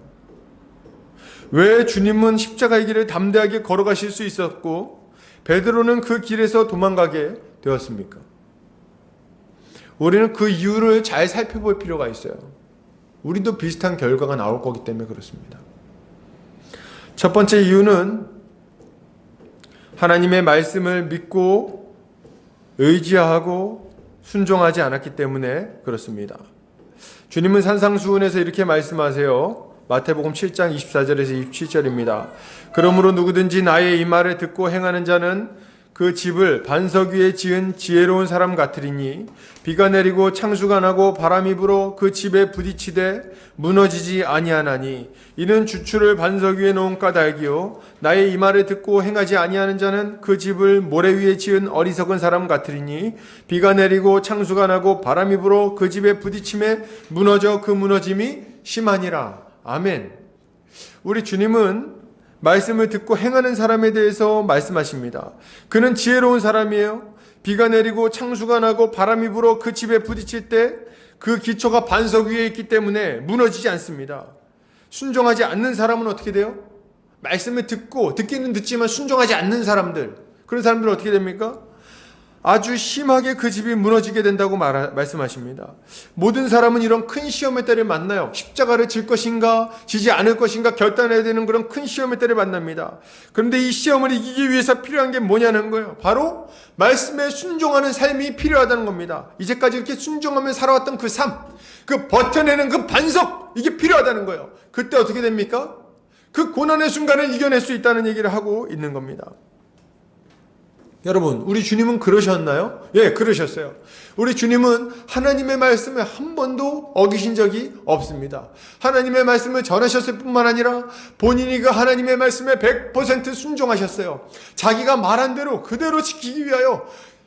왜 주님은 십자가의 길을 담대하게 걸어가실 수 있었고 베드로는 그 길에서 도망가게 되었습니까? 우리는 그 이유를 잘 살펴볼 필요가 있어요. 우리도 비슷한 결과가 나올 거기 때문에 그렇습니다. 첫 번째 이유는 하나님의 말씀을 믿고 의지하고 순종하지 않았기 때문에 그렇습니다. 주님은 산상수훈에서 이렇게 말씀하세요. 마태복음 7장 24절에서 27절입니다. 그러므로 누구든지 나의 이 말을 듣고 행하는 자는 그 집을 반석 위에 지은 지혜로운 사람 같으리니 비가 내리고 창수가 나고 바람이 불어 그 집에 부딪히되 무너지지 아니하나니 이는 주추를 반석 위에 놓은 까닭이요 나의 이 말을 듣고 행하지 아니하는 자는 그 집을 모래 위에 지은 어리석은 사람 같으리니 비가 내리고 창수가 나고 바람이 불어 그 집에 부딪힘에 무너져 그 무너짐이 심하니라. 아멘. 우리 주님은 말씀을 듣고 행하는 사람에 대해서 말씀하십니다. 그는 지혜로운 사람이에요. 비가 내리고 창수가 나고 바람이 불어 그 집에 부딪힐 때 그 기초가 반석 위에 있기 때문에 무너지지 않습니다. 순종하지 않는 사람은 어떻게 돼요? 말씀을 듣기는 듣지만 순종하지 않는 사람들, 그런 사람들은 어떻게 됩니까? 아주 심하게 그 집이 무너지게 된다고 말씀하십니다. 모든 사람은 이런 큰 시험의 때를 만나요. 십자가를 질 것인가 지지 않을 것인가 결단해야 되는 그런 큰 시험의 때를 만납니다. 그런데 이 시험을 이기기 위해서 필요한 게 뭐냐는 거예요. 바로 말씀에 순종하는 삶이 필요하다는 겁니다. 이제까지 이렇게 순종하며 살아왔던 그 삶, 그 버텨내는 그 반석, 이게 필요하다는 거예요. 그때 어떻게 됩니까? 그 고난의 순간을 이겨낼 수 있다는 얘기를 하고 있는 겁니다. 여러분, 우리 주님은 그러셨나요? 예, 그러셨어요. 우리 주님은 하나님의 말씀을 한 번도 어기신 적이 없습니다. 하나님의 말씀을 전하셨을 뿐만 아니라 본인이 그 하나님의 말씀에 100% 순종하셨어요. 자기가 말한 대로 그대로 지키기 위하여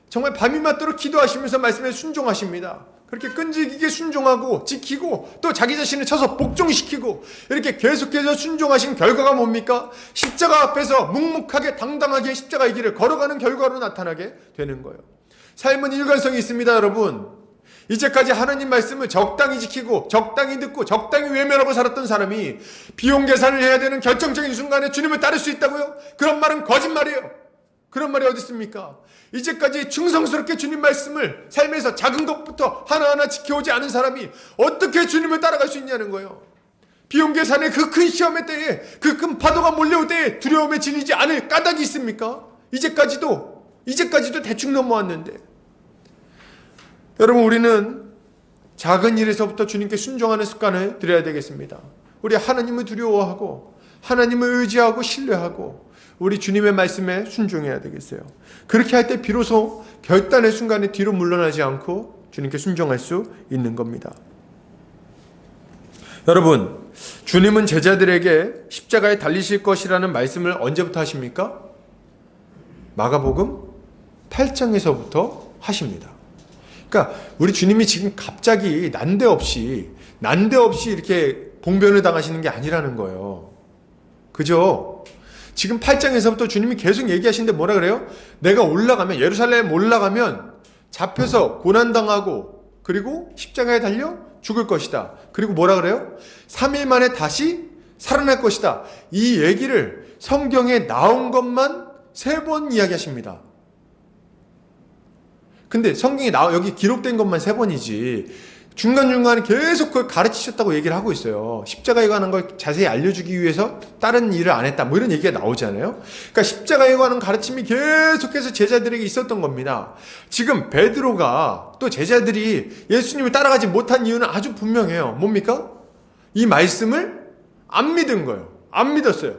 정말 밤이 맞도록 기도하시면서 말씀에 순종하십니다. 그렇게 끈질기게 순종하고 지키고 또 자기 자신을 쳐서 복종시키고 이렇게 계속해서 순종하신 결과가 뭡니까? 십자가 앞에서 묵묵하게 당당하게 십자가의 길을 걸어가는 결과로 나타나게 되는 거예요. 삶은 일관성이 있습니다, 여러분. 이제까지 하나님 말씀을 적당히 지키고 적당히 듣고 적당히 외면하고 살았던 사람이 비용 계산을 해야 되는 결정적인 순간에 주님을 따를 수 있다고요? 그런 말은 거짓말이에요. 그런 말이 어디 있습니까? 이제까지 충성스럽게 주님 말씀을 삶에서 작은 것부터 하나하나 지켜오지 않은 사람이 어떻게 주님을 따라갈 수 있냐는 거예요. 비용 계산의 그 큰 시험의 때에 그 큰 파도가 몰려올 때에 두려움에 질리지 않을 까닭이 있습니까? 이제까지도 대충 넘어왔는데. 여러분, 우리는 작은 일에서부터 주님께 순종하는 습관을 들여야 되겠습니다. 우리 하나님을 두려워하고 하나님을 의지하고 신뢰하고 우리 주님의 말씀에 순종해야 되겠어요. 그렇게 할 때 비로소 결단의 순간에 뒤로 물러나지 않고 주님께 순종할 수 있는 겁니다. 여러분, 주님은 제자들에게 십자가에 달리실 것이라는 말씀을 언제부터 하십니까? 마가복음 8장에서부터 하십니다. 그러니까 우리 주님이 지금 갑자기 난데없이 이렇게 봉변을 당하시는 게 아니라는 거예요. 그죠? 지금 8장에서부터 주님이 계속 얘기하시는데 뭐라 그래요? 내가 올라가면, 예루살렘 올라가면 잡혀서 고난당하고 그리고 십자가에 달려 죽을 것이다. 그리고 뭐라 그래요? 3일 만에 다시 살아날 것이다. 이 얘기를 성경에 나온 것만 3번 이야기하십니다. 근데 성경에 여기 기록된 것만 3번이지 중간중간에 계속 그걸 가르치셨다고 얘기를 하고 있어요. 십자가에 관한 걸 자세히 알려주기 위해서 다른 일을 안 했다. 뭐 이런 얘기가 나오잖아요. 그러니까 십자가에 관한 가르침이 계속해서 제자들에게 있었던 겁니다. 지금 베드로가 또 제자들이 예수님을 따라가지 못한 이유는 아주 분명해요. 뭡니까? 이 말씀을 안 믿은 거예요. 안 믿었어요.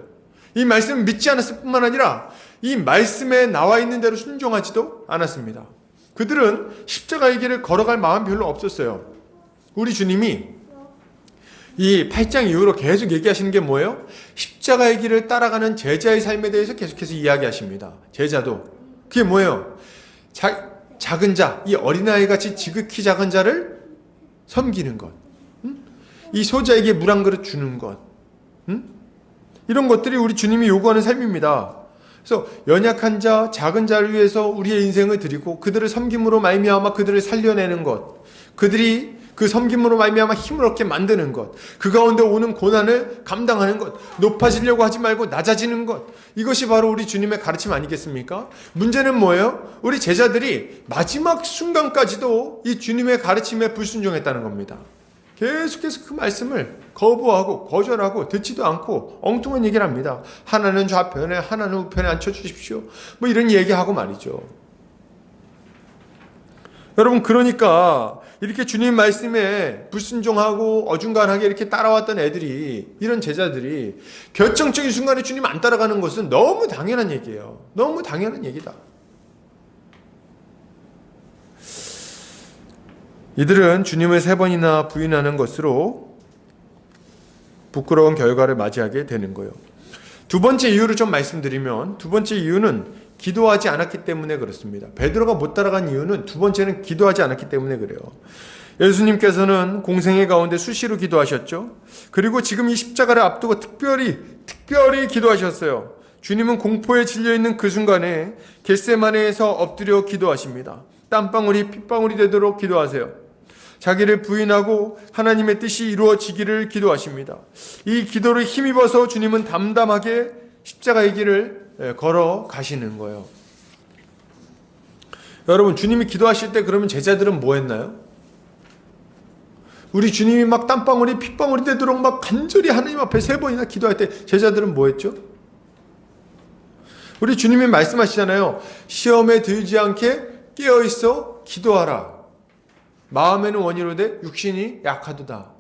이 말씀을 믿지 않았을 뿐만 아니라 이 말씀에 나와 있는 대로 순종하지도 않았습니다. 그들은 십자가의 길을 걸어갈 마음 별로 없었어요. 우리 주님이 이 8장 이후로 계속 얘기하시는 게 뭐예요? 십자가의 길을 따라가는 제자의 삶에 대해서 계속해서 이야기하십니다. 제자도. 그게 뭐예요? 작은 자, 이 어린아이 같이 지극히 작은 자를 섬기는 것. 이 소자에게 물 한 그릇 주는 것. 이런 것들이 우리 주님이 요구하는 삶입니다. 그래서 연약한 자, 작은 자를 위해서 우리의 인생을 드리고 그들을 섬김으로 말미암아 그들을 살려내는 것. 그들이 그 섬김으로 말미암아 힘을 얻게 만드는 것. 그 가운데 오는 고난을 감당하는 것. 높아지려고 하지 말고 낮아지는 것. 이것이 바로 우리 주님의 가르침 아니겠습니까? 문제는 뭐예요? 우리 제자들이 마지막 순간까지도 이 주님의 가르침에 불순종했다는 겁니다. 계속해서 그 말씀을 거부하고 거절하고 듣지도 않고 엉뚱한 얘기를 합니다. 하나는 좌편에 하나는 우편에 앉혀주십시오. 뭐 이런 얘기하고 말이죠. 여러분, 그러니까 이렇게 주님 말씀에 불순종하고 어중간하게 이렇게 따라왔던 애들이, 이런 제자들이 결정적인 순간에 주님 안 따라가는 것은 너무 당연한 얘기예요. 너무 당연한 얘기다. 이들은 주님을 3번이나 부인하는 것으로 부끄러운 결과를 맞이하게 되는 거예요. 두 번째 이유를 좀 말씀드리면, 두 번째 이유는 기도하지 않았기 때문에 그렇습니다. 베드로가 못 따라간 이유는 두 번째는 기도하지 않았기 때문에 그래요. 예수님께서는 공생애 가운데 수시로 기도하셨죠. 그리고 지금 이 십자가를 앞두고 특별히 기도하셨어요. 주님은 공포에 질려있는 그 순간에 겟세마네에서 엎드려 기도하십니다. 땀방울이 핏방울이 되도록 기도하세요. 자기를 부인하고 하나님의 뜻이 이루어지기를 기도하십니다. 이 기도를 힘입어서 주님은 담담하게 십자가의 길을 걸어 가시는 거예요. 여러분, 주님이 기도하실 때 그러면 제자들은 뭐 했나요? 우리 주님이 막 땀방울이 핏방울이 되도록 막 간절히 하나님 앞에 3번이나 기도할 때 제자들은 뭐 했죠? 우리 주님이 말씀하시잖아요. 시험에 들지 않게 깨어있어 기도하라. 마음에는 원이로되 육신이 약하도다.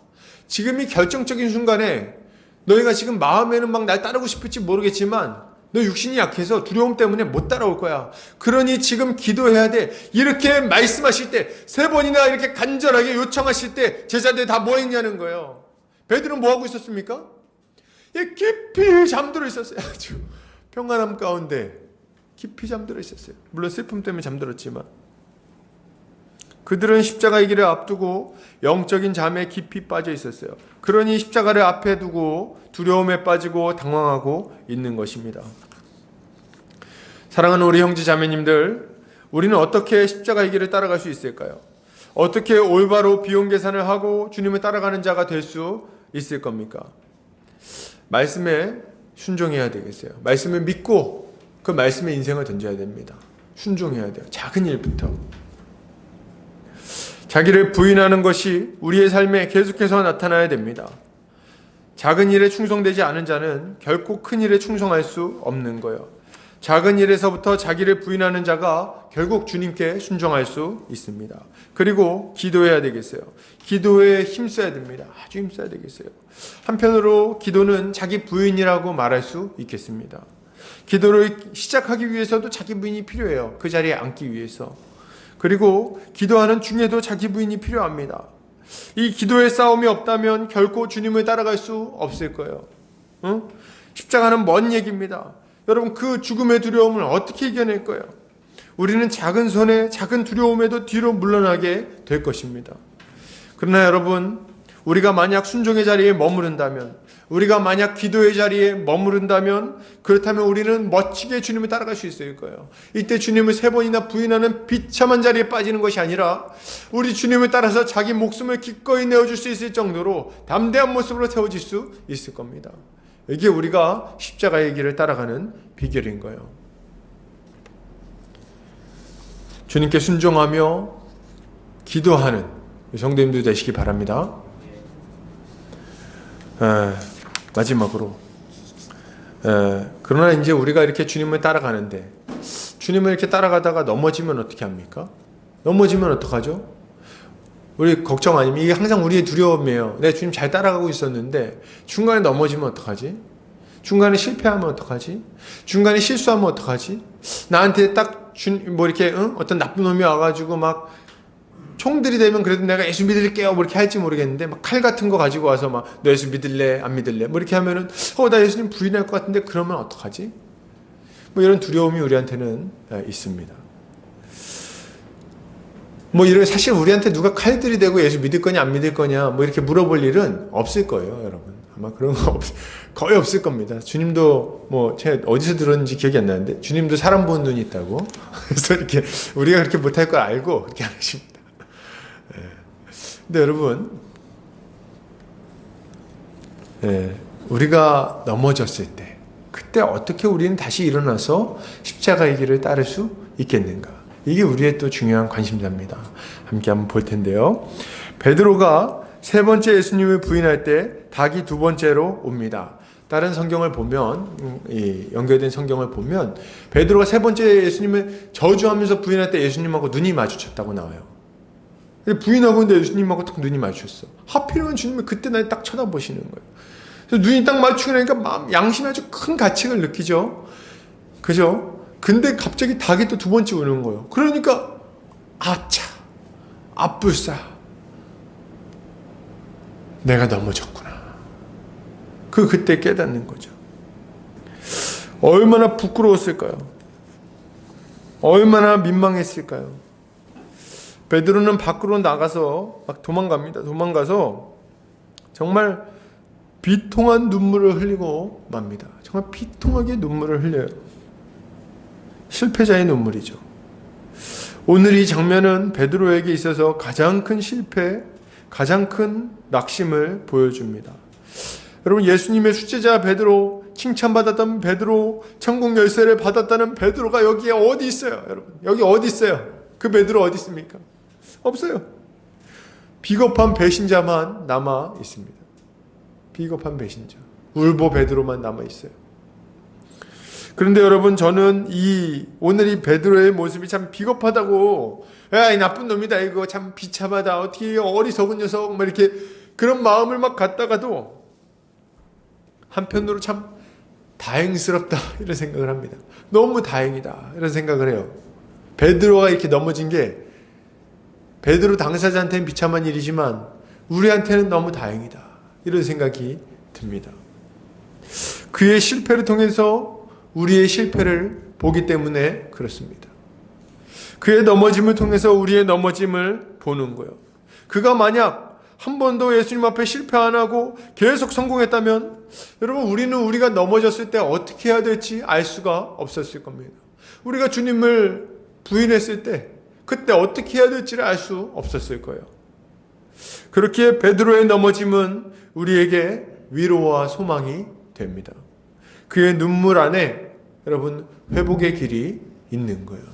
지금 이 결정적인 순간에 너희가 지금 마음에는 막 날 따르고 싶을지 모르겠지만 너 육신이 약해서 두려움 때문에 못 따라올 거야. 그러니 지금 기도해야 돼. 이렇게 말씀하실 때, 3번이나 이렇게 간절하게 요청하실 때 제자들 다 뭐 했냐는 거예요. 베드로는 뭐 하고 있었습니까? 깊이 잠들어 있었어요. 아주 평안함 가운데 깊이 잠들어 있었어요. 물론 슬픔 때문에 잠들었지만 그들은 십자가의 길을 앞두고 영적인 잠에 깊이 빠져 있었어요. 그러니 십자가를 앞에 두고 두려움에 빠지고 당황하고 있는 것입니다. 사랑하는 우리 형제 자매님들, 우리는 어떻게 십자가의 길을 따라갈 수 있을까요? 어떻게 올바로 비용 계산을 하고 주님을 따라가는 자가 될 수 있을 겁니까? 말씀에 순종해야 되겠어요. 말씀을 믿고 그 말씀에 인생을 던져야 됩니다. 순종해야 돼요. 작은 일부터. 자기를 부인하는 것이 우리의 삶에 계속해서 나타나야 됩니다. 작은 일에 충성되지 않은 자는 결코 큰 일에 충성할 수 없는 거예요. 작은 일에서부터 자기를 부인하는 자가 결국 주님께 순종할 수 있습니다. 그리고 기도해야 되겠어요. 기도에 힘써야 됩니다. 아주 힘써야 되겠어요. 한편으로 기도는 자기 부인이라고 말할 수 있겠습니다. 기도를 시작하기 위해서도 자기 부인이 필요해요. 그 자리에 앉기 위해서. 그리고 기도하는 중에도 자기 부인이 필요합니다. 이 기도의 싸움이 없다면 결코 주님을 따라갈 수 없을 거예요. 십자가는 먼 얘기입니다. 여러분, 그 죽음의 두려움을 어떻게 이겨낼 거예요? 우리는 작은 손에 작은 두려움에도 뒤로 물러나게 될 것입니다. 그러나 여러분, 우리가 만약 순종의 자리에 머무른다면, 우리가 만약 기도의 자리에 머무른다면, 그렇다면 우리는 멋지게 주님을 따라갈 수 있을 거예요. 이때 주님을 3번이나 부인하는 비참한 자리에 빠지는 것이 아니라 우리 주님을 따라서 자기 목숨을 기꺼이 내어줄 수 있을 정도로 담대한 모습으로 세워질 수 있을 겁니다. 이게 우리가 십자가의 길을 따라가는 비결인 거예요. 주님께 순종하며 기도하는 성도님들 되시기 바랍니다. 마지막으로, 그러나 이제 우리가 이렇게 주님을 따라가는데, 주님을 이렇게 따라가다가 넘어지면 어떻게 합니까? 넘어지면 어떡하죠? 우리 걱정 아니면, 이게 항상 우리의 두려움이에요. 내가 주님 잘 따라가고 있었는데 중간에 넘어지면 어떡하지? 중간에 실패하면 어떡하지? 중간에 실수하면 어떡하지? 나한테 딱 이렇게 어떤 나쁜 놈이 와가지고 막 총들이 되면 그래도 내가 예수 믿을게요 뭐 이렇게 할지 모르겠는데 막 칼 같은 거 가지고 와서 막 너 예수 믿을래 안 믿을래 뭐 이렇게 하면은 나 예수님 부인할 것 같은데 그러면 어떡하지? 뭐 이런 두려움이 우리한테는 있습니다. 뭐 이런 사실 우리한테 누가 칼들이 되고 예수 믿을 거냐 안 믿을 거냐 뭐 이렇게 물어볼 일은 없을 거예요, 여러분. 아마 그런 거 거의 없을 겁니다. 주님도 뭐 제가 어디서 들었는지 기억이 안 나는데 주님도 사람 보는 눈이 있다고. 그래서 이렇게 우리가 그렇게 못할 걸 알고 그렇게 안 하십니다. 근데 여러분, 우리가 넘어졌을 때 그때 어떻게 우리는 다시 일어나서 십자가의 길을 따를 수 있겠는가? 이게 우리의 또 중요한 관심사입니다. 함께 한번 볼 텐데요. 베드로가 세 번째 예수님을 부인할 때 닭이 두 번째로 옵니다. 다른 성경을 보면 연결된 성경을 보면 베드로가 세 번째 예수님을 저주하면서 부인할 때 예수님하고 눈이 마주쳤다고 나와요. 부인하고 있는데 예수님하고 딱 눈이 마주쳤어. 하필이면 주님이 그때 날 딱 쳐다보시는 거예요. 그래서 눈이 딱 마주치고 나니까 양심에 아주 큰 가책을 느끼죠. 그죠? 근데 갑자기 닭이 또 두 번째 오는 거예요. 그러니까 아차, 아뿔싸, 내가 넘어졌구나. 그때 깨닫는 거죠. 얼마나 부끄러웠을까요? 얼마나 민망했을까요? 베드로는 밖으로 나가서 막 도망갑니다. 도망가서 정말 비통한 눈물을 흘리고 맙니다. 정말 비통하게 눈물을 흘려요. 실패자의 눈물이죠. 오늘 이 장면은 베드로에게 있어서 가장 큰 실패, 가장 큰 낙심을 보여줍니다. 여러분, 예수님의 수제자 베드로, 칭찬받았던 베드로, 천국 열쇠를 받았다는 베드로가 여기에 어디 있어요? 여러분, 여기 어디 있어요? 그 베드로 어디 있습니까? 없어요. 비겁한 배신자만 남아 있습니다. 비겁한 배신자, 울보 베드로만 남아 있어요. 그런데 여러분, 저는 오늘 이 베드로의 모습이 참 비겁하다고, 야, 이 나쁜 놈이다, 이거 참 비참하다, 어떻게 어리석은 녀석, 막 이렇게 그런 마음을 막 갖다가도 한편으로 참 다행스럽다 이런 생각을 합니다. 너무 다행이다 이런 생각을 해요. 베드로가 이렇게 넘어진 게 베드로 당사자한테는 비참한 일이지만 우리한테는 너무 다행이다 이런 생각이 듭니다. 그의 실패를 통해서 우리의 실패를 보기 때문에 그렇습니다. 그의 넘어짐을 통해서 우리의 넘어짐을 보는 거예요. 그가 만약 한 번도 예수님 앞에 실패 안 하고 계속 성공했다면 여러분, 우리가 넘어졌을 때 어떻게 해야 될지 알 수가 없었을 겁니다. 우리가 주님을 부인했을 때 그때 어떻게 해야 될지를 알 수 없었을 거예요. 그렇게 베드로의 넘어짐은 우리에게 위로와 소망이 됩니다. 그의 눈물 안에 여러분, 회복의 길이 있는 거예요.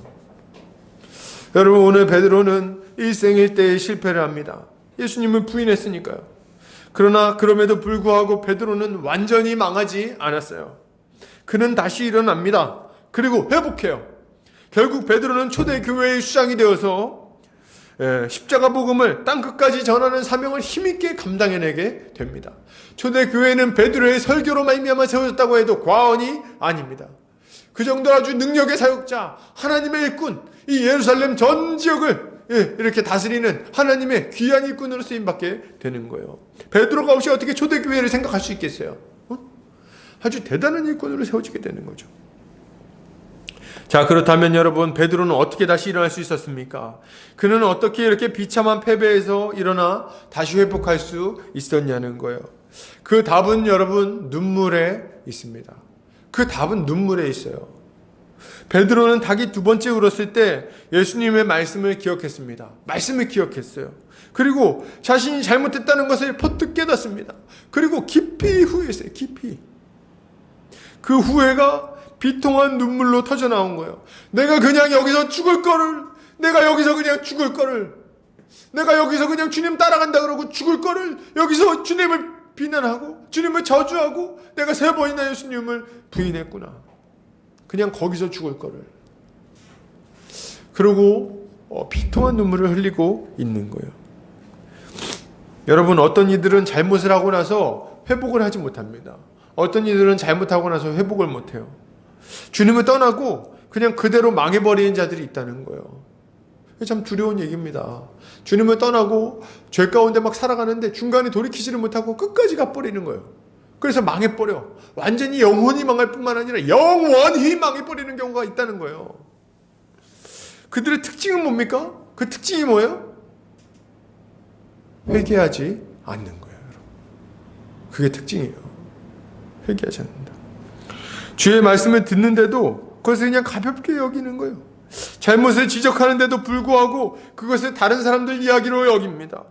여러분, 오늘 베드로는 일생일대의 실패를 합니다. 예수님을 부인했으니까요. 그러나 그럼에도 불구하고 베드로는 완전히 망하지 않았어요. 그는 다시 일어납니다. 그리고 회복해요. 결국 베드로는 초대교회의 수장이 되어서 십자가 복음을 땅끝까지 전하는 사명을 힘있게 감당해내게 됩니다. 초대교회는 베드로의 설교로 말미암아 세워졌다고 해도 과언이 아닙니다. 그 정도로 아주 능력의 사역자, 하나님의 일꾼, 이 예루살렘 전 지역을 이렇게 다스리는 하나님의 귀한 일꾼으로 쓰임받게 되는 거예요. 베드로가 없이 어떻게 초대교회를 생각할 수 있겠어요? 아주 대단한 일꾼으로 세워지게 되는 거죠. 자, 그렇다면 여러분, 베드로는 어떻게 다시 일어날 수 있었습니까? 그는 어떻게 이렇게 비참한 패배에서 일어나 다시 회복할 수 있었냐는 거예요. 그 답은 여러분, 눈물에 있습니다. 그 답은 눈물에 있어요. 베드로는 닭이 두 번째 울었을 때 예수님의 말씀을 기억했습니다. 말씀을 기억했어요. 그리고 자신이 잘못했다는 것을 퍼뜩 깨닫습니다. 그리고 깊이 후회했어요. 깊이. 그 후회가 비통한 눈물로 터져 나온 거예요. 내가 그냥 여기서 죽을 거를, 내가 여기서 그냥 주님 따라간다 그러고 죽을 거를, 여기서 주님을 비난하고 주님을 저주하고 내가 3번이나 예수님을 부인했구나. 그냥 거기서 죽을 거를. 그러고 비통한 눈물을 흘리고 있는 거예요. 여러분, 어떤 이들은 잘못을 하고 나서 회복을 하지 못합니다. 어떤 이들은 잘못하고 나서 회복을 못해요. 주님을 떠나고 그냥 그대로 망해버리는 자들이 있다는 거예요. 그게 참 두려운 얘기입니다. 주님을 떠나고 죄 가운데 막 살아가는데 중간에 돌이키지를 못하고 끝까지 가버리는 거예요. 그래서 망해버려. 완전히 영원히 망할 뿐만 아니라 영원히 망해버리는 경우가 있다는 거예요. 그들의 특징은 뭡니까? 그 특징이 뭐예요? 회개하지 않는 거예요. 그게 특징이에요. 회개하지 않는다. 주의 말씀을 듣는데도 그것을 그냥 가볍게 여기는 거예요. 잘못을 지적하는데도 불구하고 그것을 다른 사람들 이야기로 여깁니다.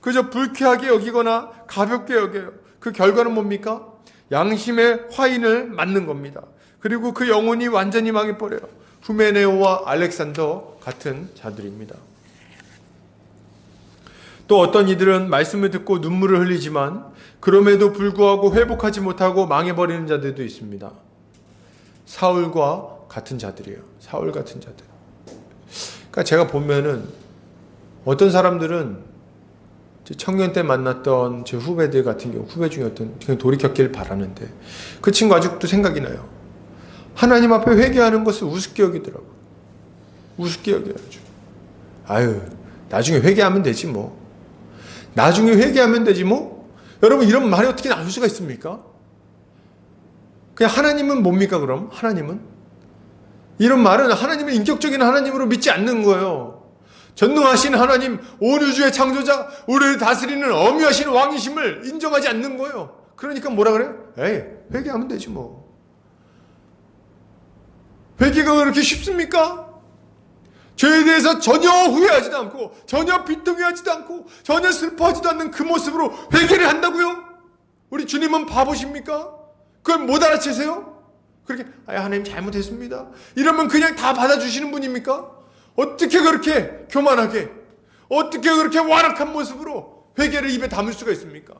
그저 불쾌하게 여기거나 가볍게 여겨요. 그 결과는 뭡니까? 양심의 화인을 맞는 겁니다. 그리고 그 영혼이 완전히 망해버려요. 후메네오와 알렉산더 같은 자들입니다. 또 어떤 이들은 말씀을 듣고 눈물을 흘리지만 그럼에도 불구하고 회복하지 못하고 망해버리는 자들도 있습니다. 사울과 같은 자들이에요. 사울 같은 자들. 그러니까 제가 보면은 어떤 사람들은 청년 때 만났던 제 후배들 같은 경우, 후배 중에 어떤 돌이켰길 바라는데 그 친구 아직도 생각이 나요. 하나님 앞에 회개하는 것을 우습게 여기더라고. 우습게 여겨야죠. 아유, 나중에 회개하면 되지 뭐. 나중에 회개하면 되지 뭐. 여러분, 이런 말이 어떻게 나올 수가 있습니까? 그냥 하나님은 뭡니까 그럼? 하나님은? 이런 말은 하나님을 인격적인 하나님으로 믿지 않는 거예요. 전능하신 하나님, 온 우주의 창조자, 우리를 다스리는 엄위하신 왕이심을 인정하지 않는 거예요. 그러니까 뭐라 그래요? 에이, 회개하면 되지 뭐. 회개가 그렇게 쉽습니까? 죄에 대해서 전혀 후회하지도 않고 전혀 비통해하지도 않고 전혀 슬퍼하지도 않는 그 모습으로 회개를 한다고요? 우리 주님은 바보십니까? 그걸 못 알아채세요? 그렇게 하나님 잘못했습니다. 이러면 그냥 다 받아주시는 분입니까? 어떻게 그렇게 교만하게, 어떻게 그렇게 완악한 모습으로 회개를 입에 담을 수가 있습니까?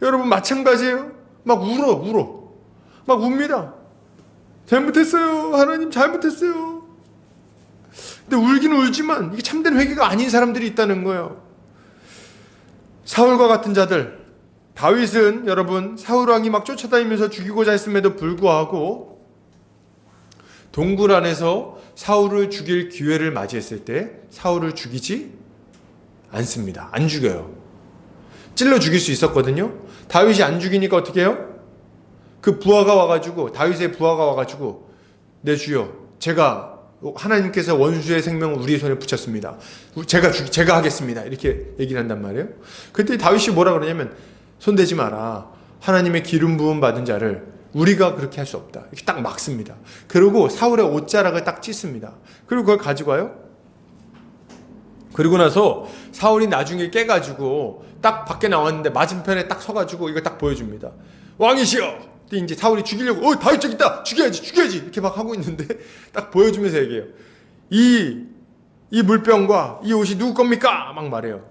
여러분 마찬가지예요. 막 울어. 막 웁니다. 잘못했어요. 하나님 잘못했어요. 근데 울기는 울지만 이게 참된 회개가 아닌 사람들이 있다는 거예요. 사울과 같은 자들. 다윗은 여러분 사울 왕이 막 쫓아다니면서 죽이고자 했음에도 불구하고 동굴 안에서 사울을 죽일 기회를 맞이했을 때 사울을 죽이지 않습니다. 안 죽여요. 찔러 죽일 수 있었거든요. 다윗이 안 죽이니까 어떻게 해요? 그 부하가 와가지고, 다윗의 부하가 와가지고, 내 주여, 제가 하나님께서 원수의 생명을 우리의 손에 붙였습니다. 제가 하겠습니다. 이렇게 얘기를 한단 말이에요. 그때 다윗이 뭐라 그러냐면, 손대지 마라. 하나님의 기름 부음 받은 자를 우리가 그렇게 할 수 없다. 이렇게 딱 막습니다. 그리고 사울의 옷자락을 딱 찢습니다. 그리고 그걸 가지고 와요. 그리고 나서 사울이 나중에 깨가지고 딱 밖에 나왔는데 맞은편에 딱 서가지고 이거 딱 보여줍니다. 왕이시여! 이제 사울이 죽이려고 다윗 저기 있다 죽여야지 이렇게 막 하고 있는데 딱 보여주면서 얘기해요. 이 물병과 이 옷이 누구 겁니까? 막 말해요.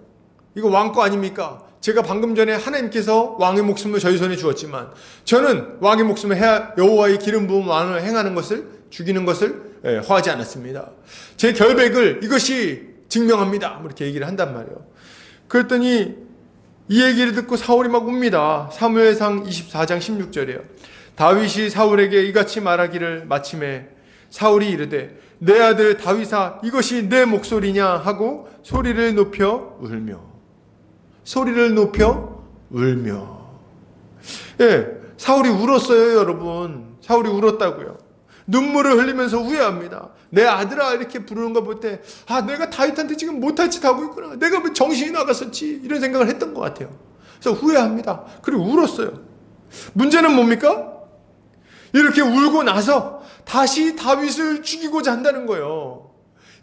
이거 왕 거 아닙니까? 제가 방금 전에 하나님께서 왕의 목숨을 저희 손에 주었지만 저는 왕의 목숨을 여호와의 기름 부은 왕을 행하는 것을 죽이는 것을 허하지 않았습니다. 제 결백을 이것이 증명합니다. 이렇게 얘기를 한단 말이에요. 그랬더니 이 얘기를 듣고 사울이 막 웁니다. 사무엘상 24장 16절이에요. 다윗이 사울에게 이같이 말하기를 마침에 사울이 이르되 내 아들 다윗아 이것이 내 목소리냐 하고 소리를 높여 울며. 예, 사울이 울었어요, 여러분. 사울이 울었다고요. 눈물을 흘리면서 후회합니다. 내 아들아 이렇게 부르는 거 볼 때 내가 다윗한테 지금 못할 짓 하고 있구나. 내가 왜 정신이 나갔었지. 이런 생각을 했던 것 같아요. 그래서 후회합니다. 그리고 울었어요. 문제는 뭡니까? 이렇게 울고 나서 다시 다윗을 죽이고자 한다는 거예요.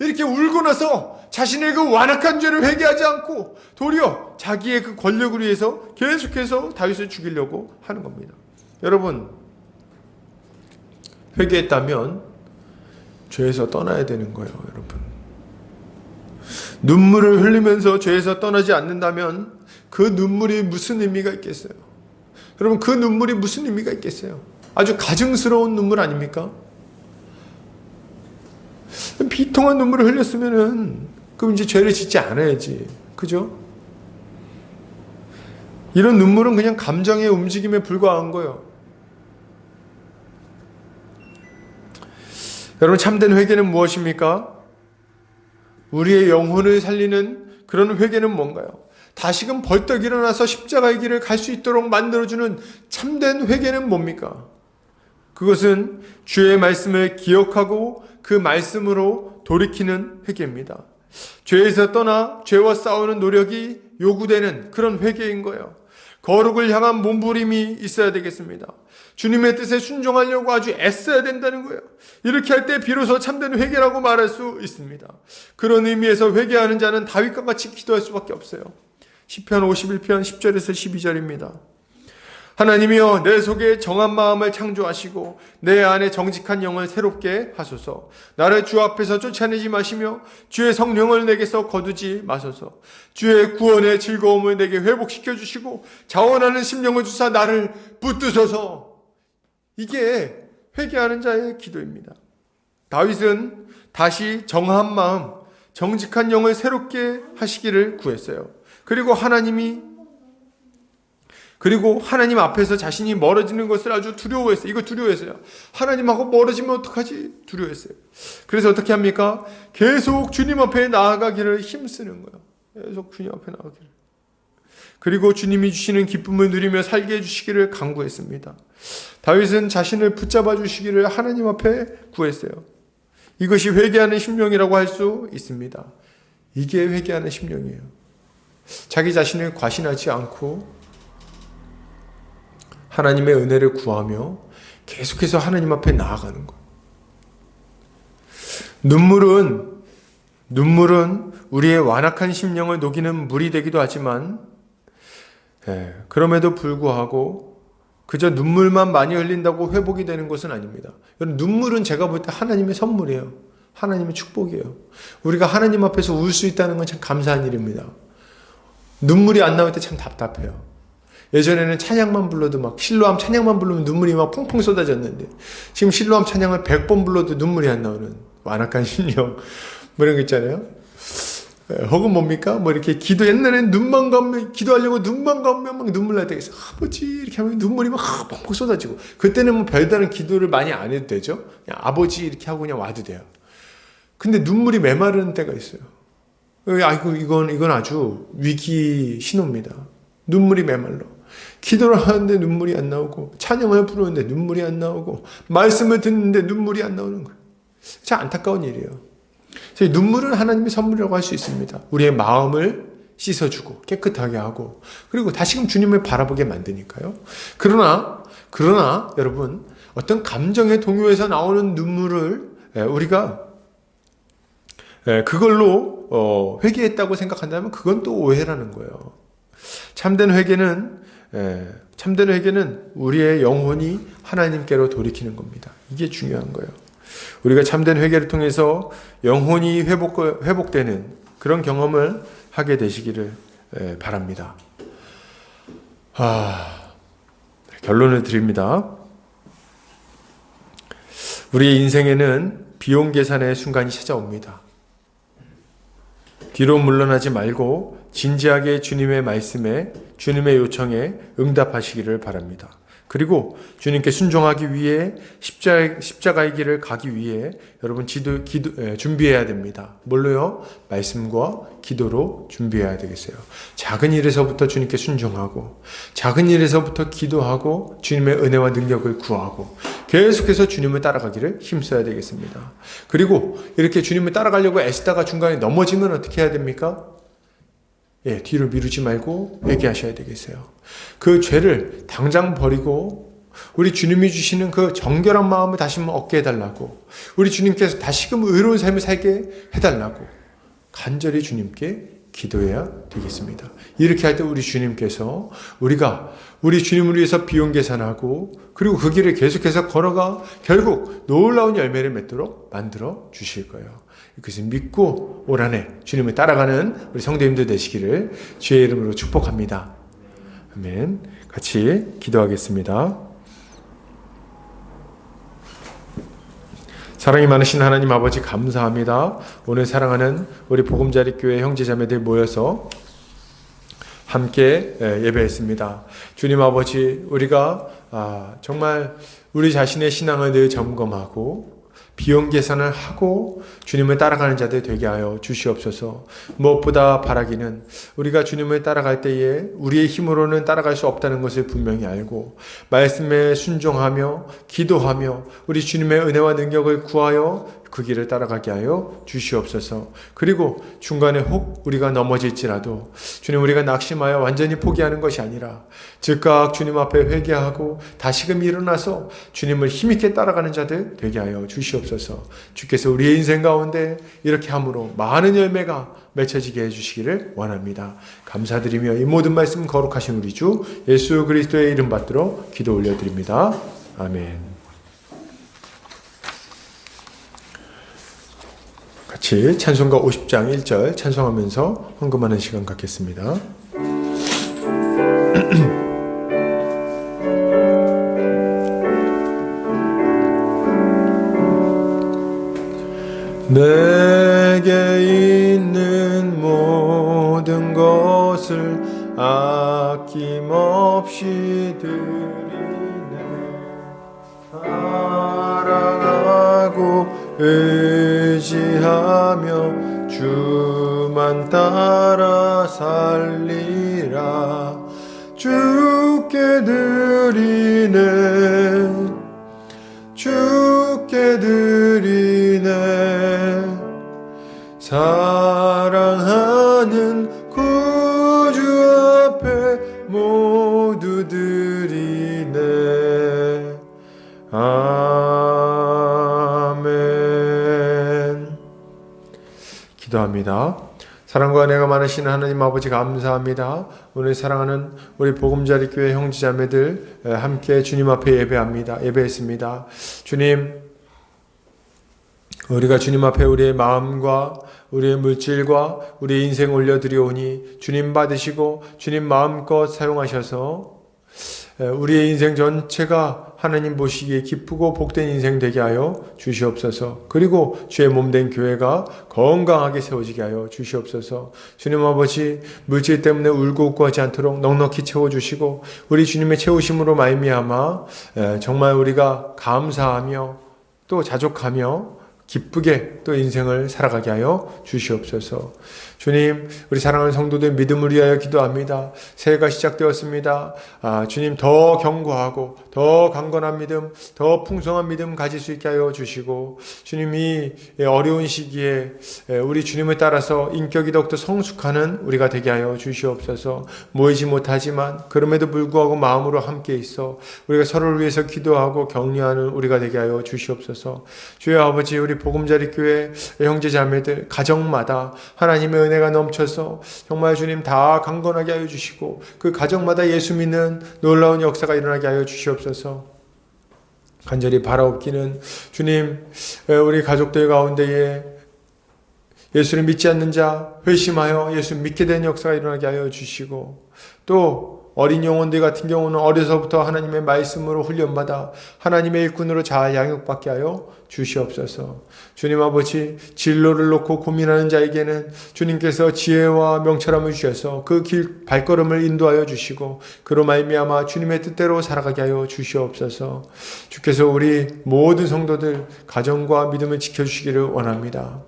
이렇게 울고 나서 자신의 그 완악한 죄를 회개하지 않고 도리어 자기의 그 권력을 위해서 계속해서 다윗을 죽이려고 하는 겁니다. 여러분, 회개했다면 죄에서 떠나야 되는 거예요, 여러분. 눈물을 흘리면서 죄에서 떠나지 않는다면 그 눈물이 무슨 의미가 있겠어요? 여러분, 그 눈물이 무슨 의미가 있겠어요? 아주 가증스러운 눈물 아닙니까? 비통한 눈물을 흘렸으면은 그럼 이제 죄를 짓지 않아야지. 그죠? 이런 눈물은 그냥 감정의 움직임에 불과한 거예요. 여러분, 참된 회개는 무엇입니까? 우리의 영혼을 살리는 그런 회개는 뭔가요? 다시금 벌떡 일어나서 십자가의 길을 갈 수 있도록 만들어주는 참된 회개는 뭡니까? 그것은 주의 말씀을 기억하고 그 말씀으로 돌이키는 회개입니다. 죄에서 떠나 죄와 싸우는 노력이 요구되는 그런 회개인 거예요. 거룩을 향한 몸부림이 있어야 되겠습니다. 주님의 뜻에 순종하려고 아주 애써야 된다는 거예요. 이렇게 할 때 비로소 참된 회개라고 말할 수 있습니다. 그런 의미에서 회개하는 자는 다윗과 같이 기도할 수밖에 없어요. 시편 51편 10절에서 12절입니다. 하나님이여, 내 속에 정한 마음을 창조하시고 내 안에 정직한 영을 새롭게 하소서. 나를 주 앞에서 쫓아내지 마시며 주의 성령을 내게서 거두지 마소서. 주의 구원의 즐거움을 내게 회복시켜 주시고 자원하는 심령을 주사 나를 붙드소서. 이게 회개하는 자의 기도입니다. 다윗은 다시 정한 마음, 정직한 영을 새롭게 하시기를 구했어요. 그리고 하나님 앞에서 자신이 멀어지는 것을 아주 두려워했어요. 이거 두려워했어요. 하나님하고 멀어지면 어떡하지? 두려워했어요. 그래서 어떻게 합니까? 계속 주님 앞에 나아가기를 힘쓰는 거예요. 계속 주님 앞에 나아가기를. 그리고 주님이 주시는 기쁨을 누리며 살게 해주시기를 간구했습니다. 다윗은 자신을 붙잡아 주시기를 하나님 앞에 구했어요. 이것이 회개하는 심령이라고 할 수 있습니다. 이게 회개하는 심령이에요. 자기 자신을 과신하지 않고 하나님의 은혜를 구하며 계속해서 하나님 앞에 나아가는 것. 눈물은 우리의 완악한 심령을 녹이는 물이 되기도 하지만, 그럼에도 불구하고 그저 눈물만 많이 흘린다고 회복이 되는 것은 아닙니다. 여러분, 눈물은 제가 볼 때 하나님의 선물이에요. 하나님의 축복이에요. 우리가 하나님 앞에서 울 수 있다는 건 참 감사한 일입니다. 눈물이 안 나올 때 참 답답해요. 예전에는 찬양만 불러도 막 실로암 찬양만 부르면 눈물이 막 펑펑 쏟아졌는데, 지금 실로암 찬양을 100번 불러도 눈물이 안 나오는 완악한 심령, 뭐 이런 거 있잖아요. 혹은 뭡니까? 뭐 이렇게 옛날에는 눈만 감으면, 기도하려고 눈만 감으면 막 눈물 날 때가 있어요. 아버지 이렇게 하면 눈물이 막 펑펑 쏟아지고, 그때는 뭐 별다른 기도를 많이 안 해도 되죠. 그냥 아버지 이렇게 하고 그냥 와도 돼요. 근데 눈물이 메마르는 때가 있어요. 아이고, 이건 아주 위기 신호입니다. 눈물이 메말라. 기도를 하는데 눈물이 안 나오고, 찬양을 부르는데 눈물이 안 나오고, 말씀을 듣는데 눈물이 안 나오는 거예요. 참 안타까운 일이에요. 눈물은 하나님의 선물이라고 할 수 있습니다. 우리의 마음을 씻어주고 깨끗하게 하고, 그리고 다시금 주님을 바라보게 만드니까요. 그러나 여러분, 어떤 감정의 동요에서 나오는 눈물을 우리가 그걸로 회개했다고 생각한다면 그건 또 오해라는 거예요. 참된 회개는 우리의 영혼이 하나님께로 돌이키는 겁니다. 이게 중요한 거예요. 우리가 참된 회개를 통해서 영혼이 회복되는 그런 경험을 하게 되시기를 바랍니다. 결론을 드립니다. 우리의 인생에는 비용 계산의 순간이 찾아옵니다. 뒤로 물러나지 말고 진지하게 주님의 말씀에, 주님의 요청에 응답하시기를 바랍니다. 그리고 주님께 순종하기 위해 십자가의 길을 가기 위해 여러분 준비해야 됩니다. 뭘로요? 말씀과 기도로 준비해야 되겠어요. 작은 일에서부터 주님께 순종하고, 작은 일에서부터 기도하고, 주님의 은혜와 능력을 구하고, 계속해서 주님을 따라가기를 힘써야 되겠습니다. 그리고 이렇게 주님을 따라가려고 애쓰다가 중간에 넘어지면 어떻게 해야 됩니까? 뒤로 미루지 말고 회개하셔야 되겠어요. 그 죄를 당장 버리고 우리 주님이 주시는 그 정결한 마음을 다시 한번 얻게 해달라고, 우리 주님께서 다시금 의로운 삶을 살게 해달라고 간절히 주님께 기도해야 되겠습니다. 이렇게 할 때 우리 주님께서 우리 주님을 위해서 비용 계산하고, 그리고 그 길을 계속해서 걸어가 결국 놀라운 열매를 맺도록 만들어 주실 거예요. 그것을 믿고 올 한 해 주님을 따라가는 우리 성도님들 되시기를 주의 이름으로 축복합니다. 아멘. 같이 기도하겠습니다. 사랑이 많으신 하나님 아버지, 감사합니다. 오늘 사랑하는 우리 복음자리교회 형제자매들 모여서 함께 예배했습니다. 주님 아버지, 우리가 정말 우리 자신의 신앙을 늘 점검하고 비용 계산을 하고 주님을 따라가는 자들 되게 하여 주시옵소서. 무엇보다 바라기는 우리가 주님을 따라갈 때에 우리의 힘으로는 따라갈 수 없다는 것을 분명히 알고 말씀에 순종하며 기도하며 우리 주님의 은혜와 능력을 구하여 그 길을 따라가게 하여 주시옵소서. 그리고 중간에 혹 우리가 넘어질지라도 주님, 우리가 낙심하여 완전히 포기하는 것이 아니라 즉각 주님 앞에 회개하고 다시금 일어나서 주님을 힘있게 따라가는 자들 되게 하여 주시옵소서. 주께서 우리의 인생 가운데 이렇게 함으로 많은 열매가 맺혀지게 해주시기를 원합니다. 감사드리며 이 모든 말씀 거룩하신 우리 주 예수 그리스도의 이름 받들어 기도 올려드립니다. 아멘. 같이 찬송가 50장 1절 찬송하면서 헌금하는 시간 갖겠습니다. 내게 있는 모든 것을 아낌없이 드리네. 사랑하고 의지하며 주만 따라 살리라. 주께 드리네, 주께 드리네. 사랑하는 구주 앞에 모두 드리네. 아멘. 기도합니다. 사랑과 은혜가 많으신 하나님 아버지 감사합니다. 오늘 사랑하는 우리 보금자리 교회 형제자매들 함께 주님 앞에 예배했습니다. 주님, 우리가 주님 앞에 우리의 마음과 우리의 물질과 우리의 인생 올려드리오니 주님 받으시고 주님 마음껏 사용하셔서 우리의 인생 전체가 하나님 보시기에 기쁘고 복된 인생 되게 하여 주시옵소서. 그리고 주의 몸된 교회가 건강하게 세워지게 하여 주시옵소서. 주님 아버지, 물질 때문에 울고 웃고 하지 않도록 넉넉히 채워주시고 우리 주님의 채우심으로 말미암아 정말 우리가 감사하며 또 자족하며 기쁘게 또 인생을 살아가게 하여 주시옵소서. 주님, 우리 사랑하는 성도들 믿음을 위하여 기도합니다. 새해가 시작되었습니다. 주님, 더 견고하고 더 강건한 믿음, 더 풍성한 믿음 가질 수 있게 하여 주시고, 주님이 어려운 시기에 우리 주님을 따라서 인격이 더욱더 성숙하는 우리가 되게 하여 주시옵소서. 모이지 못하지만 그럼에도 불구하고 마음으로 함께 있어 우리가 서로를 위해서 기도하고 격려하는 우리가 되게 하여 주시옵소서. 주여 아버지, 우리 보금자리 교회 형제 자매들 가정마다 하나님의 은혜가 넘쳐서 정말 주님 다 강건하게 하여 주시고 그 가정마다 예수 믿는 놀라운 역사가 일어나게 하여 주시옵소서. 간절히 바라옵기는 주님, 우리 가족들 가운데에 예수를 믿지 않는 자 회심하여 예수 믿게 된 역사가 일어나게 하여 주시고, 또 어린 영혼들 같은 경우는 어려서부터 하나님의 말씀으로 훈련받아 하나님의 일꾼으로 잘 양육받게 하여 주시옵소서. 주님 아버지, 진로를 놓고 고민하는 자에게는 주님께서 지혜와 명철함을 주셔서 그 길 발걸음을 인도하여 주시고 그로 말미암아 주님의 뜻대로 살아가게 하여 주시옵소서. 주께서 우리 모든 성도들 가정과 믿음을 지켜주시기를 원합니다.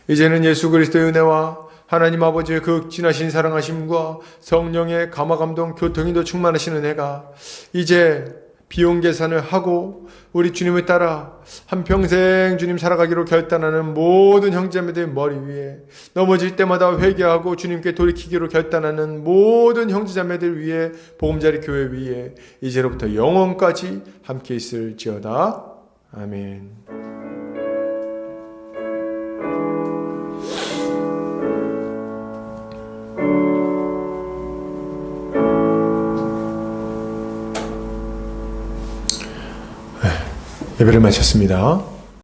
이제는 예수 그리스도의 은혜와 하나님 아버지의 그 극진하신 사랑하심과 성령의 감화감동 교통인도 충만하신 은혜가 이제 비용 계산을 하고 우리 주님을 따라 한평생 주님 살아가기로 결단하는 모든 형제자매들 머리 위에, 넘어질 때마다 회개하고 주님께 돌이키기로 결단하는 모든 형제자매들 위에, 보금자리 교회 위에 이제로부터 영원까지 함께 있을지어다. 아멘. 예배를 마쳤습니다.